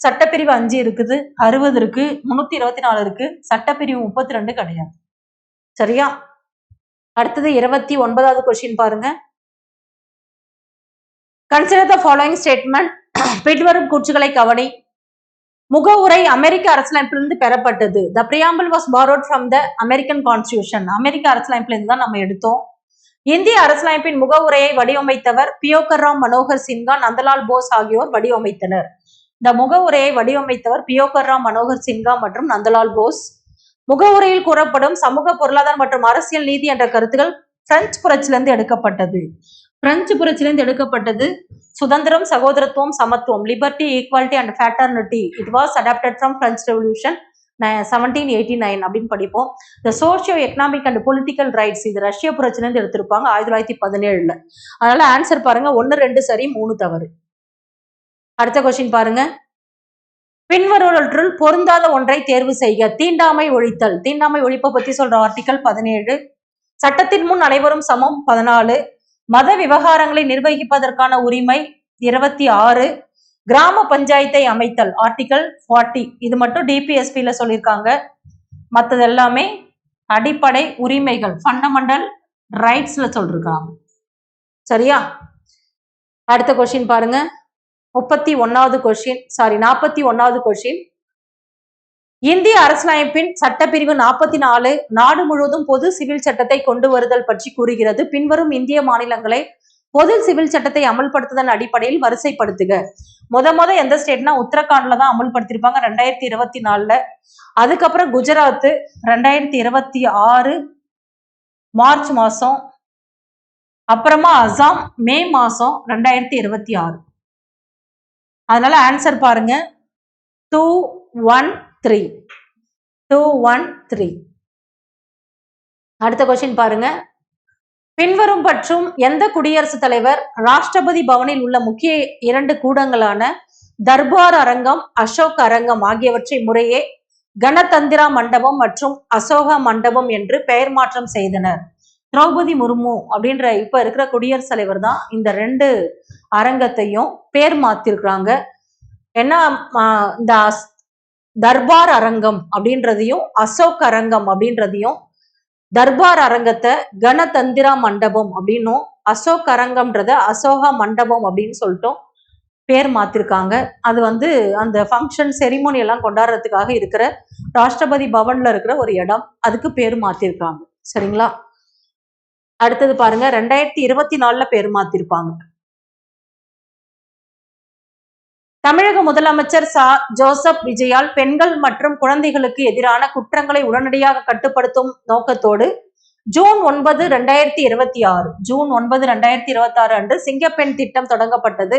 சட்டப்பிரிவு 5 இருக்குது, 60 இருக்கு, 324 இருக்கு, சட்டப்பிரிவு 32 கிடையாது. சரியா? அடுத்தது 29வது கொஸ்டின் பாருங்க. Consider the following statement. பின்வரும் கூற்றுகளை கவனி. முகவுரை அமெரிக்க அரசியலமைப்பிலிருந்து பெறப்பட்டது. த preamble was borrowed from the American Constitution. அமெரிக்க அரசியலமைப்பிலிருந்து தான் நம்ம எடுத்தோம். இந்திய அரசியலமைப்பின் முகவுரையை வடிவமைத்தவர் பியோகர் மனோகர் சின்ஹா, நந்தலால் போஸ் ஆகியோர் வடிவமைத்தனர். இந்த முகவுரையை வடிவமைத்தவர் பியோகர் மனோகர் சின்ஹா மற்றும் நந்தலால் போஸ். முகவுரையில் கூறப்படும் சமூக பொருளாதார மற்றும் அரசியல் நீதி என்ற கருத்துக்கள் பிரெஞ்சு புரட்சியிலிருந்து எடுக்கப்பட்டது. பிரெஞ்சு புரட்சியிலிருந்து எடுக்கப்பட்டது. சுதந்திரம், சகோதரத்துவம், சமத்துவம், liberty, equality and fraternity. It was adapted from French revolution 1789 அப்படின்னு படிப்போம். The socio economic and political rights, இது ரஷ்ய புரட்சியிலிருந்து எடுத்திருப்பாங்க 1917. அதனால ஆன்சர் பாருங்க 1, 2 சரி, 3 தவறு. அடுத்த கொஸ்டின் பாருங்க. பின்வருவற்றுள் பொருந்தாத ஒன்றை தேர்வு செய்க. தீண்டாமை ஒழித்தல். தீண்டாமை ஒழிப்பை பத்தி சொல்ற ஆர்டிகல் 17. சட்டத்தின் முன் அனைவரும் சமம் 14. மத விவகாரங்களை நிர்வகிப்பதற்கான உரிமை 26. கிராம பஞ்சாயத்தை அமைத்தல் ஆர்டிகல் 40. இது மட்டும் DPSP சொல்லியிருக்காங்க. மற்றது எல்லாமே அடிப்படை உரிமைகள், ஃபண்டமெண்டல் ரைட்ஸ்ல சொல்லிருக்காங்க. சரியா? அடுத்த கொஸ்டின் பாருங்க. 41வது கொஸ்டின். இந்திய அரசியலமைப்பின் சட்டப்பிரிவு 44 நாடு முழுவதும் பொது சிவில் சட்டத்தை கொண்டு வருதல் பற்றி கூறுகிறது. பின்வரும் இந்திய மாநிலங்களை பொது சிவில் சட்டத்தை அமல்படுத்துதல் அடிப்படையில் வரிசைப்படுத்துக. முத எந்த ஸ்டேட்னா உத்தரகாண்ட்ல தான் அமல்படுத்திருப்பாங்க 2024. அதுக்கப்புறம் குஜராத் 2026 மார்ச் மாசம், அப்புறமா அசாம் மே மாசம் 2026. அதனால ஆன்சர் பாருங்க 213. அடுத்த கொஸ்டின் பாருங்க. பின்வரும் பற்றும் எந்த குடியரசுத் தலைவர் ராஷ்டிரபதி பவனில் உள்ள முக்கிய 2 கூடங்களான தர்பார் அரங்கம், அசோக் அரங்கம் ஆகியவற்றை முறையே கணதந்திரா மண்டபம் மற்றும் அசோகா மண்டபம் என்று பெயர் மாற்றம் செய்தனர். திரௌபதி முர்மு அப்படின்ற இப்ப இருக்கிற குடியரசுத் தலைவர் தான் இந்த 2 அரங்கத்தையும் பேர் மாத்திருக்கிறாங்க. ஏன்னா இந்த தர்பார் அரங்கம் அப்படின்றதையும் அசோக் அரங்கம் அப்படின்றதையும், தர்பார் அரங்கத்தை கணதந்திரா மண்டபம் அப்படின்னும், அசோக் அரங்கம்ன்றத அசோகா மண்டபம் அப்படின்னு சொல்லிட்டோம் பேர் மாத்திருக்காங்க. அது அந்த ஃபங்க்ஷன் செரிமோனி எல்லாம் கொண்டாடுறதுக்காக இருக்கிற ராஷ்டிரபதி பவன்ல இருக்கிற ஒரு இடம், அதுக்கு பேர் மாத்திருக்காங்க. சரிங்களா? அடுத்தது பாருங்க, 2024 பேர் மாத்திருப்பாங்க. தமிழக முதலமைச்சர் ஜோசப் விஜயால் பெண்கள் மற்றும் குழந்தைகளுக்கு எதிரான குற்றங்களை உடனடியாக கட்டுப்படுத்தும் நோக்கத்தோடு ஜூன் 9, 2026 ஜூன் 9, 2026 அன்று சிங்கப்பெண் திட்டம் தொடங்கப்பட்டது.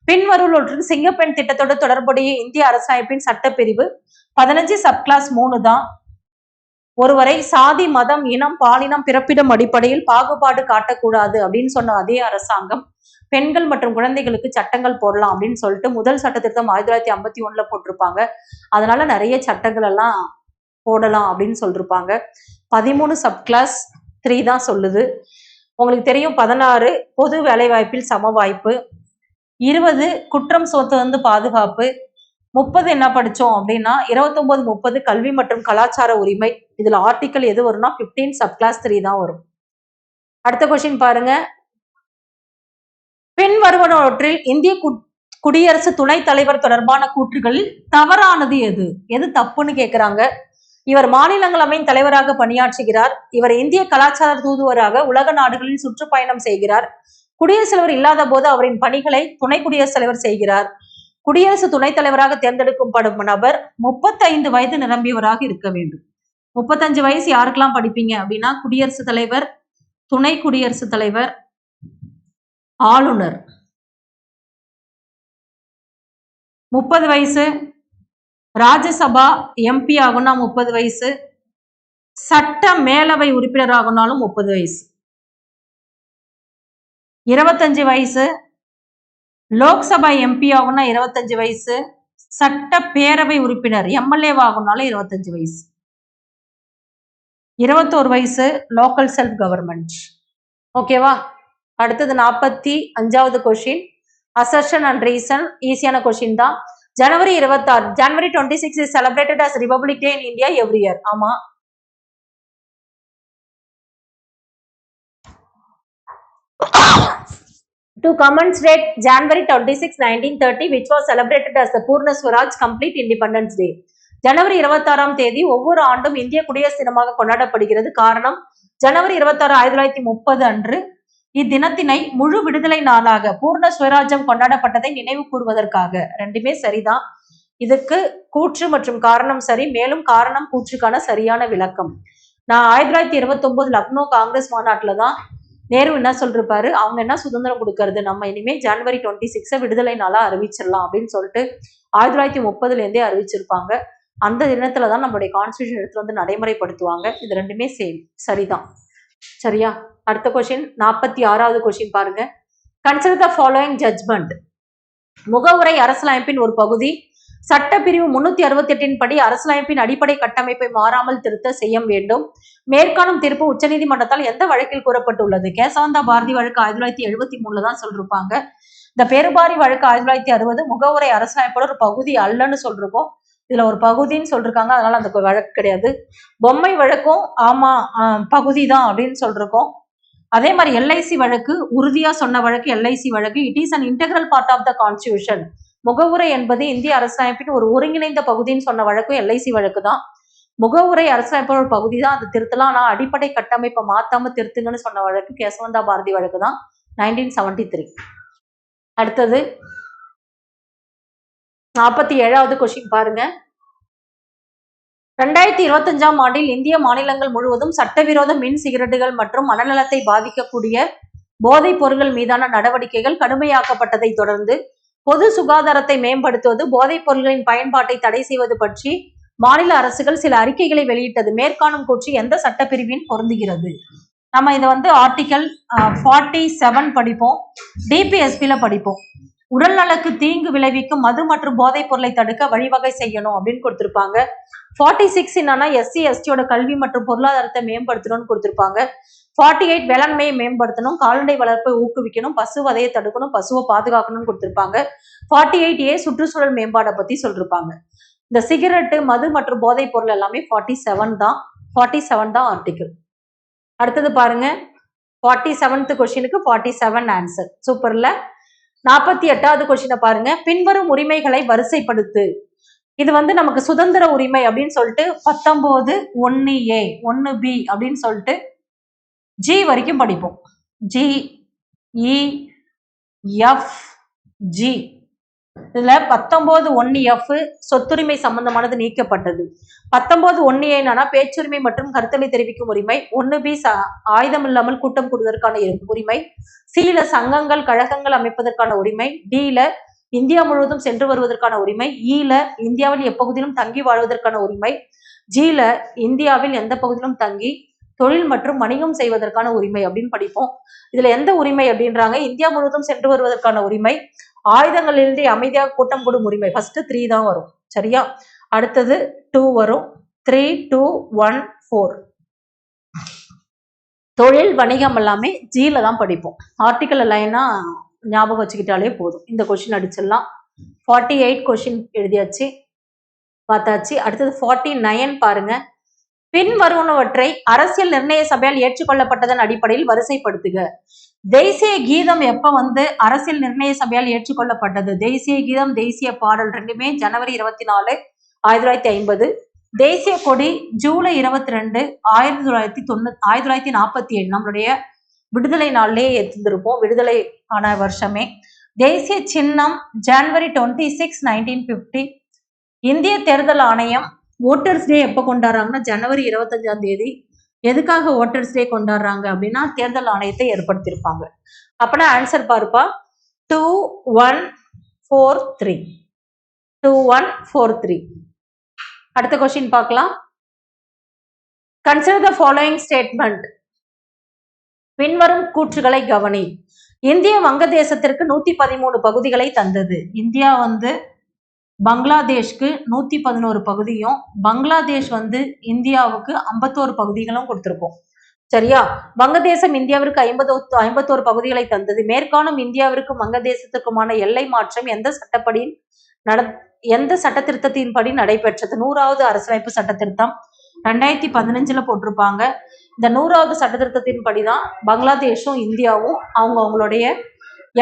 பின்வருவற்றுள் சிங்கப்பெண் திட்டத்தோடு தொடர்புடைய இந்திய அரசமைப்பின் சட்டப்பிரிவு 15 சப்கிளாஸ் 3 தான். ஒருவரை சாதி, மதம், இனம், பாலினம், பிறப்பிடம் அடிப்படையில் பாகுபாடு காட்டக்கூடாது அப்படின்னு சொன்ன அதே அரசாங்கம் பெண்கள் மற்றும் குழந்தைகளுக்கு சட்டங்கள் போடலாம் அப்படின்னு சொல்லிட்டு முதல் சட்ட திருத்தம் 1951 போட்டிருப்பாங்க. அதனால நிறைய சட்டங்கள் எல்லாம் போடலாம் அப்படின்னு சொல்லிருப்பாங்க. 13 சப்கிளாஸ் 3 தான் சொல்லுது. உங்களுக்கு தெரியும், 16 பொது வேலைவாய்ப்பில் சம வாய்ப்பு, 20 குற்றம் சுமத்துவது பாதுகாப்பு, 30 என்ன படிச்சோம் அப்படின்னா 29, 30 கல்வி மற்றும் கலாச்சார உரிமை. இதுல ஆர்டிக்கல் எது வரும்னா 15 சப்கிளாஸ் 3 தான் வரும். அடுத்த கொஸ்டின் பாருங்க, பின்வருவனவற்றில் இந்திய குடியரசு துணைத் தலைவர் தொடர்பான கூற்றுகளில் தவறானது எது? எது தப்புன்னு கேட்கிறாங்க. இவர் மாநிலங்களவையின் தலைவராக பணியாற்றுகிறார். இவர் இந்திய கலாச்சார தூதுவராக உலக நாடுகளில் சுற்றுப்பயணம் செய்கிறார். குடியரசுத் தலைவர் இல்லாத போது அவரின் பணிகளை துணை குடியரசுத் தலைவர் செய்கிறார். குடியரசு துணைத் தலைவராக தேர்ந்தெடுக்கப்படும் நபர் 35 வயது நிரம்பியவராக இருக்க வேண்டும். 35 வயசு யாருக்கெல்லாம் படிப்பீங்க அப்படின்னா குடியரசுத் தலைவர், துணை குடியரசுத் தலைவர், ஆளுநர். 30 வயசு ராஜ்யசபா எம்பி ஆகும்னா 30 வயசு, சட்ட மேலவை உறுப்பினர் ஆகுனாலும் 30 வயசு. 25 வயசு லோக்சபா எம்பி ஆகும்னா 25 வயசு, சட்ட பேரவை உறுப்பினர் எம்எல்ஏ ஆகும்னாலும் 25 வயசு. 21 வயசு லோக்கல் செல்ஃப் கவர்மெண்ட். ஓகேவா? அடுத்தது 45வது கொஸ்டின், அசர்ஷன் அண்ட் ரீசன். ஈஸியான கொஸ்டின் தான். ஜனவரி 26 is celebrated as Republic Day in India every year. ஆமா. To commemorate January 26, 1930, which was celebrated as the Purna Swaraj Complete Independence Day. ஜனவரி 26ஆம் தேதி ஒவ்வொரு ஆண்டும் இந்திய குடியரசு தினமாக கொண்டாடப்படுகிறது. காரணம், ஜனவரி 26, 1930 அன்று இத்தினத்தினை முழு விடுதலை நாளாக பூர்ண சுவராஜ்யம் கொண்டாடப்பட்டதை நினைவு கூறுவதற்காக. ரெண்டுமே சரிதான். இதுக்கு கூற்று மற்றும் காரணம் சரி. மேலும் காரணம் கூற்றுக்கான சரியான விளக்கம். நான் 1929 லக்னோ காங்கிரஸ் மாநாட்டுல தான் நேரு என்ன சொல்லிருப்பாரு, அவங்க என்ன சுதந்திரம் கொடுக்கறது, நம்ம இனிமே ஜனவரி 26 விடுதலை நாளா அறிவிச்சிடலாம் அப்படின்னு சொல்லிட்டு 1930 அறிவிச்சிருப்பாங்க. அந்த தினத்துலதான் நம்மளுடைய கான்ஸ்டிடியூஷன் எடுத்து நடைமுறைப்படுத்துவாங்க. இது ரெண்டுமே சேம், சரிதான். சரியா? அடுத்த கொஸ்டின், 46வது கொஸ்டின் பாருங்க. Consider the following judgment. முகவுரை அரசியலமைப்பின் ஒரு பகுதி. சட்டப்பிரிவு 368 படி அரசியலமைப்பின் அடிப்படை கட்டமைப்பை மாறாமல் திருத்த செய்ய வேண்டும். மேற்காணும் தீர்ப்பு உச்சநீதிமன்றத்தால் எந்த வழக்கில் கூறப்பட்டுள்ளது? கேசவந்தா பாரதி வழக்கு 1973 தான் சொல்லிருப்பாங்க. இந்த பெருபாரி வழக்கு 1960. முகவுரை அரசியலமைப்போட ஒரு பகுதி அல்லன்னு சொல்லிருக்கோம். இதுல ஒரு பகுதின்னு சொல்லிருக்காங்க, அதனால அந்த வழக்கு கிடையாது. பொம்மை வழக்கும் ஆமா பகுதி தான் அப்படின்னு சொல்லிருக்கோம். அதே மாதிரி எல்ஐசி வழக்கு உறுதியா சொன்ன வழக்கு எல்ஐசி வழக்கு. It is an integral part of the constitution. முகவுரை என்பது இந்திய அரசியலமைப்பின் ஒரு ஒருங்கிணைந்த பகுதின்னு சொன்ன வழக்கும் எல்ஐசி வழக்கு தான். முகவுரை அரசியலமைப்போட ஒரு பகுதி தான், அது திருத்தலாம். ஆனா அடிப்படை கட்டமைப்பை மாத்தாம திருத்துங்கன்னு சொன்ன வழக்கு கேசவந்தா பாரதி வழக்கு தான், 1973. அடுத்தது 47வது கொஸ்டின் பாருங்க. 2025ஆம் ஆண்டில் இந்திய மாநிலங்கள் முழுவதும் சட்டவிரோத மின் சிகரெட்டுகள் மற்றும் மனநலத்தை பாதிக்கக்கூடிய போதைப் பொருட்கள் மீதான நடவடிக்கைகள் கடுமையாக்கப்பட்டதை தொடர்ந்து பொது சுகாதாரத்தை மேம்படுத்துவது, போதைப் பொருட்களின் பயன்பாட்டை தடை செய்வது பற்றி மாநில அரசுகள் சில அறிக்கைகளை வெளியிட்டது. மேற்காணும் கூற்று எந்த சட்டப்பிரிவின் பொருந்துகிறது? நம்ம இதை ஆர்டிகல் 47 படிப்போம், டிபிஎஸ்பில படிப்போம். உடல் நலக்கு தீங்கு விளைவிக்கும் மது மற்றும் போதைப் பொருளை தடுக்க வழிவகை செய்யணும் அப்படின்னு கொடுத்திருப்பாங்க. 46 என்னன்னா எஸ்சி எஸ்டியோட கல்வி மற்றும் பொருளாதாரத்தை மேம்படுத்தணும்னு கொடுத்திருப்பாங்க. 48 வேளாண்மையை மேம்படுத்தணும், கால்நடை வளர்ப்பை ஊக்குவிக்கணும், பசு வதையை தடுக்கணும், பசுவை பாதுகாக்கணும்னு கொடுத்திருப்பாங்க. 48A சுற்றுச்சூழல் மேம்பாடை பத்தி சொல்லிருப்பாங்க. இந்த சிகரெட்டு, மது மற்றும் போதைப் பொருள் எல்லாமே 47 தான் ஆர்டிகிள். அடுத்தது பாருங்க, 47th கொஸ்டினுக்கு 47 ஆன்சர். சூப்பர்ல. 48வது கொஸ்டினை பாருங்க, பின்வரும் உரிமைகளை வரிசைப்படுத்து. இது நமக்கு சுதந்திர உரிமை அப்படின்னு சொல்லிட்டு 19(1)A 1B அப்படின்னு சொல்லிட்டு G வரைக்கும் படிப்போம். G E F G. இதுல 19(1)F சொத்துரிமை சம்பந்தமானது நீக்கப்பட்டது. 19(1)A என்னன்னா பேச்சுரிமை மற்றும் கருத்தலை தெரிவிக்கும் உரிமை. 1B ஆயுதம் இல்லாமல் கூட்டம் கூடுவதற்கான உரிமை. C சங்கங்கள் கழகங்கள் அமைப்பதற்கான உரிமை. D இந்தியா முழுவதும் சென்று வருவதற்கான உரிமை. E இந்தியாவில் எப்பகுதியிலும் தங்கி வாழ்வதற்கான உரிமை. G இந்தியாவில் எந்த பகுதியிலும் தங்கி தொழில் மற்றும் வணிகம் செய்வதற்கான உரிமை அப்படின்னு படிப்போம். இதுல எந்த உரிமை அப்படின்றாங்க, இந்தியா முழுவதும் சென்று வருவதற்கான உரிமை, ஆயுதங்களிலிருந்து அமைதியாக கூட்டம் கூடும் உரிமை. ஃபர்ஸ்ட் 3 தான் வரும், சரியா? அடுத்தது 2 வரும். 3, 2, 1, 4. தொழில் வணிகம் எல்லாமே ஜில தான் படிப்போம். ஆர்டிகல் லைனா ஞாபகம் வச்சுக்கிட்டாலே போதும். இந்த கொஸ்டின் அடிச்சிடலாம். 48 கொஸ்டின் எழுதியாச்சு, பார்த்தாச்சு. அடுத்தது 49 பாருங்க. பின்வருவனவற்றை அரசியல் நிர்ணய சபையால் ஏற்றுக்கொள்ளப்பட்டதன் அடிப்படையில் வரிசைப்படுத்துக. தேசிய கீதம் எப்ப அரசியல் நிர்ணய சபையால் ஏற்றுக்கொள்ளப்பட்டது? தேசிய கீதம், தேசிய பாடல் ரெண்டுமே ஜனவரி 24, 1950. தேசிய கொடி ஜூலை 22, 1947 நம்மளுடைய விடுதலை நாள்லயே ஏற்றிருப்போம், விடுதலை ஆன வருஷமே. தேசிய சின்னம் ஜனவரி 26, 1950. இந்திய தேர்தல் ஆணையம் ஓட்டர்ஸ் டே எப்ப கொண்டாடுறாங்கன்னா ஜனவரி 25 எதுக்காக ஓட்டர்ஸ் டே கொண்டாடுறாங்க அப்படின்னா தேர்தல் ஆணையத்தை ஏற்படுத்தியிருப்பாங்க. அப்பனா ஆன்சர் பாருப்பா, 2143. 2143. அடுத்த கொஸ்டின் பார்க்கலாம். Consider the following statement. பின்வரும் கூற்றுகளை கவனி. இந்திய வங்கதேசத்திற்கு 113 பகுதிகளை தந்தது. இந்தியா பங்களாதேஷ்க்கு 111 பகுதியும், பங்களாதேஷ் இந்தியாவுக்கு 51 பகுதிகளும் கொடுத்திருக்கோம், சரியா? வங்கதேசம் இந்தியாவிற்கு 51 பகுதிகளை தந்தது. மேற்காணும் இந்தியாவிற்கும் வங்கதேசத்துக்குமான எல்லை மாற்றம் எந்த சட்ட திருத்தத்தின்படி நடைபெற்றது? 100வது அரசமைப்பு சட்ட திருத்தம் 2015 போட்டிருப்பாங்க. இந்த 100வது சட்ட திருத்தத்தின்படி தான் பங்களாதேஷும் இந்தியாவும் அவங்களுடைய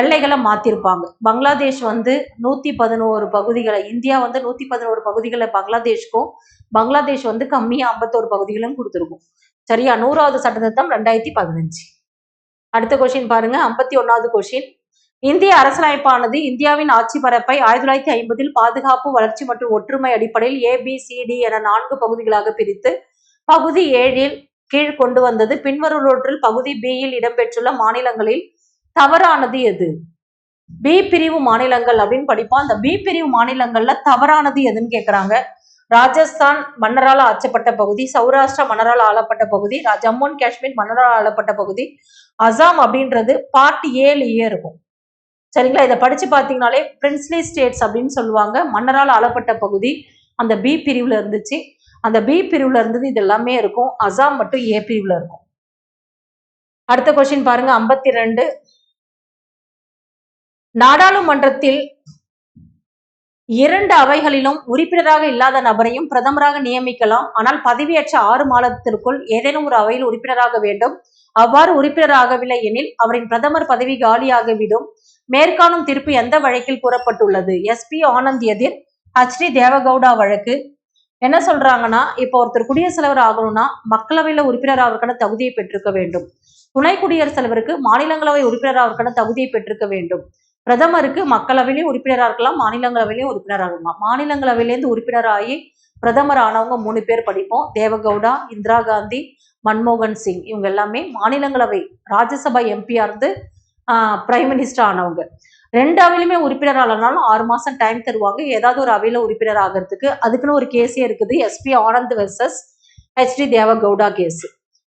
எல்லைகளை மாத்திருப்பாங்க. பங்களாதேஷ் 111 பகுதிகளை, இந்தியா 111 பகுதிகளை பங்களாதேஷ்க்கும், பங்களாதேஷ் கம்மியா 51 பகுதிகளும் கொடுத்துருக்கும், சரியா? 100வது சட்ட திருத்தம் 2015. அடுத்த கொஸ்டின் பாருங்க, 51வது கொஸ்டின். இந்திய அரசியலமைப்பானது இந்தியாவின் ஆட்சி பரப்பை 1950 பாதுகாப்பு, வளர்ச்சி மற்றும் ஒற்றுமை அடிப்படையில் ABCD என 4 பகுதிகளாக பிரித்து பகுதி 7 கீழ் கொண்டு வந்தது. பின்வருவற்றில் பகுதி B இடம்பெற்றுள்ள மாநிலங்களில் தவறானது எது? பி பிரிவு மாநிலங்கள் அப்படின்னு படிப்போம். அந்த பி பிரிவு மாநிலங்கள்ல தவறானது எதுன்னு கேக்குறாங்க. ராஜஸ்தான் மன்னரால் ஆட்சப்பட்ட பகுதி, சௌராஷ்டிரா மன்னரால் ஆளப்பட்ட பகுதி, ஜம்மு அண்ட் காஷ்மீர் மன்னரால் ஆளப்பட்ட பகுதி, அசாம் அப்படின்றது பார்ட் 7 இருக்கும், சரிங்களா? இதை படிச்சு பார்த்தீங்கன்னாலே பிரின்ஸ்லி ஸ்டேட்ஸ் அப்படின்னு சொல்லுவாங்க. மன்னரால் ஆளப்பட்ட பகுதி அந்த பி பிரிவுல இருந்துச்சு. அந்த பி பிரிவுல இருந்தது இது எல்லாமே இருக்கும். அசாம் மட்டும் ஏ பிரிவுல இருக்கும். அடுத்த கொஸ்டின் பாருங்க, 52. நாடாளுமன்றத்தில் 2 அவைகளிலும் உறுப்பினராக இல்லாத நபரையும் பிரதமராக நியமிக்கலாம். ஆனால் பதவியேற்ற 6 மாதத்திற்குள் ஏதேனும் ஒரு அவையில் உறுப்பினராக வேண்டும். அவ்வாறு உறுப்பினராகவில்லை எனில் அவரின் பிரதமர் பதவி காலியாகிவிடும். மேற்காணும் தீர்ப்பு எந்த வழக்கில் கூறப்பட்டுள்ளது? SP ஆனந்த் எதிர் HD தேவகவுடா வழக்கு. என்ன சொல்றாங்கன்னா, இப்போ ஒருத்தர் குடியரசுத் தலைவர் ஆகணும்னா மக்களவையில உறுப்பினர் ஆவதற்கான தகுதியை பெற்றிருக்க வேண்டும். துணை குடியரசுத் தலைவருக்கு மாநிலங்களவை உறுப்பினர் ஆவதற்கான தகுதியை பெற்றிருக்க வேண்டும். பிரதமருக்கு மக்களவையிலையும் உறுப்பினராக இருக்கலாம், மாநிலங்களவையிலையும் உறுப்பினராக இருக்கலாம். மாநிலங்களவையிலேருந்து உறுப்பினராகி பிரதமர் ஆனவங்க 3 பேர் படிப்போம். தேவகவுடா, இந்திரா காந்தி, மன்மோகன் சிங். இவங்க எல்லாமே மாநிலங்களவை ராஜ்யசபா எம்பியா இருந்து பிரைம் மினிஸ்டர் ஆனவங்க. 2 அவையிலுமே உறுப்பினர் ஆனாலும் 6 மாசம் டைம் தருவாங்க ஏதாவது ஒரு அவையில உறுப்பினர் ஆகிறதுக்கு. அதுக்குன்னு ஒரு கேஸே இருக்குது, SP Anand versus HD Deve Gowda case.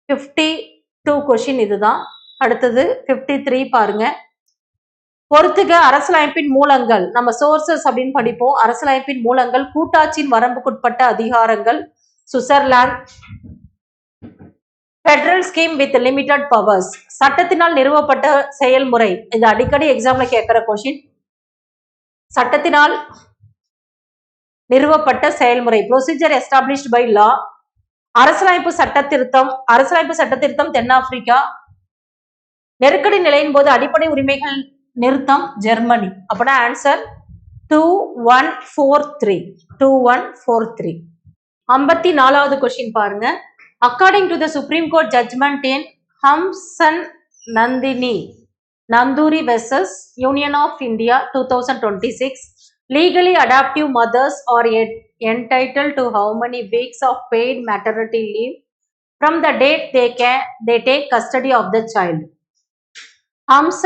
52 question இதுதான். அடுத்தது 53 பாருங்க. பொறுத்துக அரசியலமைப்பின் மூலங்கள். நம்ம சோர்சஸ் அப்படின்னு படிப்போம். அரசியலமைப்பின் மூலங்கள், கூட்டாட்சியின் வரம்புக்குட்பட்ட அதிகாரங்கள், Switzerland, federal scheme with limited powers, சட்டத்தினால் நிறுவப்பட்ட செயல்முறை. இது அடிக்கடி எக்ஸாம்ல கேட்கிற கொஸ்டின். சட்டத்தினால் நிறுவப்பட்ட செயல்முறை, ப்ரொசீஜர் எஸ்டாப்ளிஷ்ட் பை லா. அரசியலமைப்பு சட்ட திருத்தம், அரசியலமைப்பு சட்ட திருத்தம் தென்னாப்பிரிக்கா. நெருக்கடி நிலையின் போது அடிப்படை உரிமைகள் நிறுத்தம் ஜெர்மனி. அப்படின்னா ஆன்சர் 2143. 2143. 54வது கொஸ்டின் பாருங்க. According to the supreme court judgment in Hamsan Nanduri versus union of India 2026, legally adoptive mothers are entitled to how many weeks of paid maternity leave from the date they take custody of the child? ஹம்ச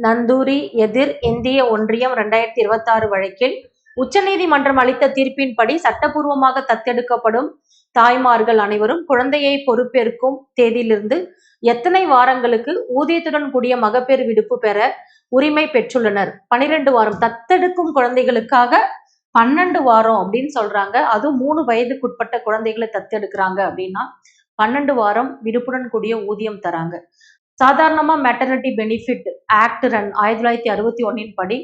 நந்தூரி எதிர் இந்திய ஒன்றியம் 2026 வழக்கில் உச்சநீதிமன்றம் அளித்த தீர்ப்பின்படி சட்டப்பூர்வமாக தத்தெடுக்கப்படும் தாய்மார்கள் அனைவரும் குழந்தையை பொறுப்பேற்கும் தேதியிலிருந்து எத்தனை வாரங்களுக்கு ஊதியத்துடன் கூடிய மகப்பேறு விடுப்பு பெற உரிமை பெற்றுள்ளனர்? 12 வாரம். தத்தெடுக்கும் குழந்தைகளுக்காக 12 வாரம் அப்படின்னு சொல்றாங்க. அதுவும் 3 வயதுக்குட்பட்ட குழந்தைகளை தத்தெடுக்கிறாங்க அப்படின்னா 12 வாரம் விடுப்புடன் கூடிய ஊதியம் தராங்க. சாதாரணமா மெட்டர்னிட்டி பெனிஃபிட் ஆக்ட் 1961 படி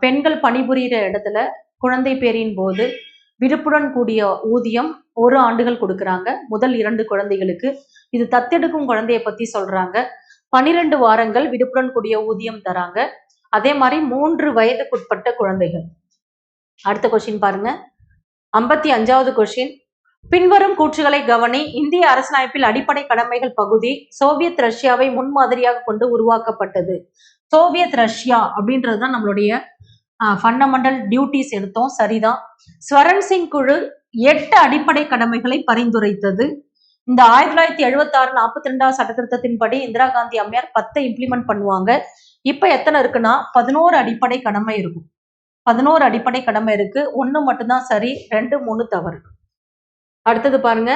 பெண்கள் பணிபுரிகிற இடத்துல குழந்தை பேரின் போது விடுப்புடன் கூடிய ஊதியம் 1 ஆண்டுகள் கொடுக்குறாங்க முதல் 2 குழந்தைகளுக்கு. இது தத்தெடுக்கும் குழந்தைய பத்தி சொல்றாங்க. 12 வாரங்கள் விடுப்புடன் கூடிய ஊதியம் தராங்க. அதே மாதிரி 3 வயதுக்குட்பட்ட குழந்தைகள். அடுத்த கொஸ்டின் பாருங்க. 55வது கொஸ்டின். பின்வரும் கூற்றுகளை கவனி. இந்திய அரசியலமைப்பில் அடிப்படை கடமைகள் பகுதி சோவியத் ரஷ்யாவை முன்மாதிரியாக கொண்டு உருவாக்கப்பட்டது. சோவியத் ரஷ்யா அப்படின்றதுதான் நம்மளுடைய ஃபண்டமெண்டல் டியூட்டிஸ் எடுத்தோம். சரிதான். ஸ்வரன் சிங் குழு 8 அடிப்படை கடமைகளை பரிந்துரைத்தது. இந்த 1976 42வது சட்டத்திருத்தத்தின்படி இந்திரா காந்தி அம்மையார் 10 இம்ப்ளிமெண்ட் பண்ணுவாங்க. இப்ப எத்தனை இருக்குன்னா 11 அடிப்படை கடமை இருக்கும். 11 அடிப்படை கடமை இருக்கு. 1 மட்டும்தான் சரி, 2, 3 தவறு. அடுத்தது பாருங்க.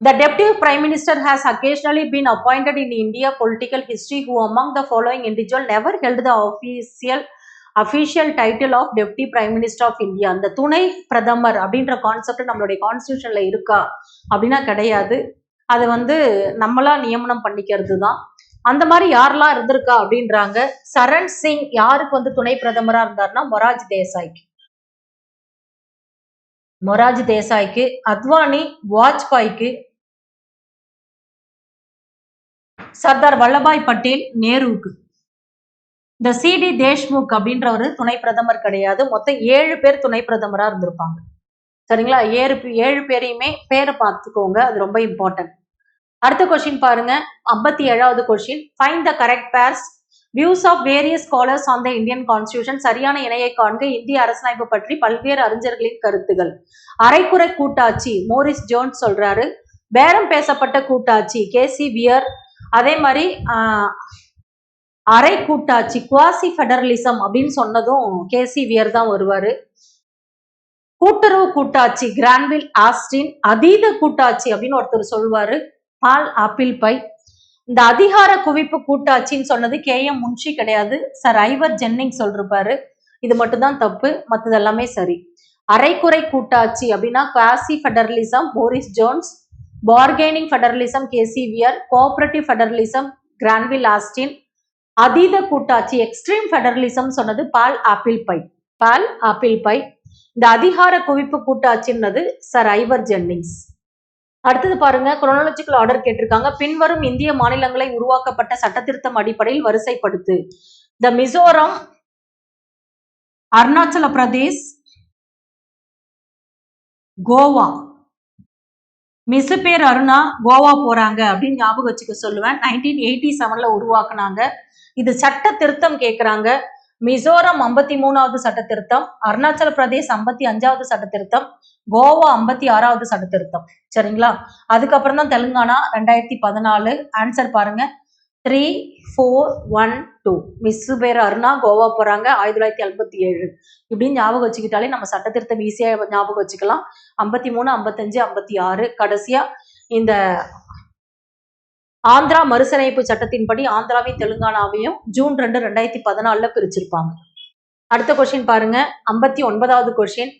The Deputy Prime Minister has occasionally been appointed in India political history who among the following individual never held the official title of Deputy Prime Minister of India. அந்த துணை பிரதமர் அப்படின்ற கான்செப்ட் நம்மளுடைய கான்ஸ்டிடியூஷன்ல இருக்கா அப்படின்னா கிடையாது. அது நம்மளா நியமனம் பண்ணிக்கிறது தான். அந்த மாதிரி யாரெல்லாம் இருந்திருக்கா அப்படின்றாங்க. சரண் சிங் யாருக்கு துணை பிரதமரா இருந்தாருன்னா மொராஜ் தேசாய்க்கு, அத்வானி வாஜ்பாய்க்கு, சர்தார் வல்லபாய் பட்டேல் நேருவுக்கு. இந்த CD தேஷ்முக் அப்படின்றவரு துணை பிரதமர் கிடையாது. மொத்தம் 7 பேர் துணை பிரதமரா இருந்திருப்பாங்க. சரிங்களா? 7 பேரையுமே பேரை பார்த்துக்கோங்க, அது ரொம்ப இம்பார்ட்டன்ட். அடுத்த கொஸ்டின் பாருங்க. 57வது question. Find the correct pairs. Views of various scholars on the Indian constitution. சரியான இணையை காண்க. இந்திய அரசியலமைப்பு பற்றி பல்வேறு அறிஞர்களின் கருத்துகள். அரைக்குறை கூட்டாட்சி மோரிஸ் ஜோன்ஸ் சொல்றாரு. பேரம் பேசப்பட்ட கூட்டாட்சி KC வியர். அதே மாதிரி அரை கூட்டாட்சி குவாசி ஃபெடரலிசம் அப்படின்னு சொன்னதும் KC வியர் தான் வருவாரு. கூட்டுறவு கூட்டாட்சி கிரான்வில் ஆஸ்டின். அதீத கூட்டாட்சி அப்படின்னு ஒருத்தர் சொல்வாரு, பால் ஆப்பிள் பை. இந்த அதிகார குவிப்பு கூட்டாட்சின்னு சொன்னது KM முன்ஷி கிடையாது, சர் ஐவர் ஜென்னிங் சொல்லிருப்பாரு. இது மட்டும்தான் தப்பு, மற்றது எல்லாமே சரி. அரைக்குறை கூட்டாட்சி அப்படின்னா quasi federalism Morris Jones, bargaining federalism KC wear, cooperative federalism கிரான்வில் Austin, அதீத கூட்டாட்சி எக்ஸ்ட்ரீம் ஃபெடரலிசம் சொன்னது பால் ஆப்பிள் பை. இந்த அதிகார குவிப்பு கூட்டாட்சின்னது சர் ஐவர் ஜென்னிங்ஸ். அடுத்தது பாருங்க. குரோனாலஜிக்கல் ஆர்டர் கேட்டிருக்காங்க. பின்வரும் இந்திய மாநிலங்களை உருவாக்கப்பட்ட சட்டத்திருத்தம் அடிப்படையில் வரிசைப்படுத்து. த மிசோரம், அருணாச்சல பிரதேஷ், கோவா. மிஸ் பேர் அருணா கோவா போறாங்க அப்படின்னு ஞாபகம் வச்சுக்க சொல்லுவேன். 1987ல உருவாக்குனாங்க. இது சட்ட திருத்தம் கேட்கிறாங்க. மிசோரம் 53வது சட்ட திருத்தம், அருணாச்சல பிரதேஷ் 55வது சட்ட திருத்தம், கோவா 56வது சட்ட திருத்தம். சரிங்களா? அதுக்கப்புறம் தான் தெலுங்கானா 2014. ஆன்சர் பாருங்க 3412. மிஸ் பேர் அருணா கோவா போறாங்க 1957. இப்படின்னு ஞாபகம் வச்சுக்கிட்டாலே நம்ம சட்ட திருத்தம் ஈஸியா ஞாபகம் வச்சுக்கலாம். 53, 55, 56. கடைசியா இந்த ஆந்திரா மறுசீரமைப்பு சட்டத்தின்படி ஆந்திராவையும் தெலுங்கானாவையும் ஜூன் 2, 2014 பிரிச்சிருப்பாங்க. அடுத்த கொஸ்டின் பாருங்க, 59வது கொஸ்டின்.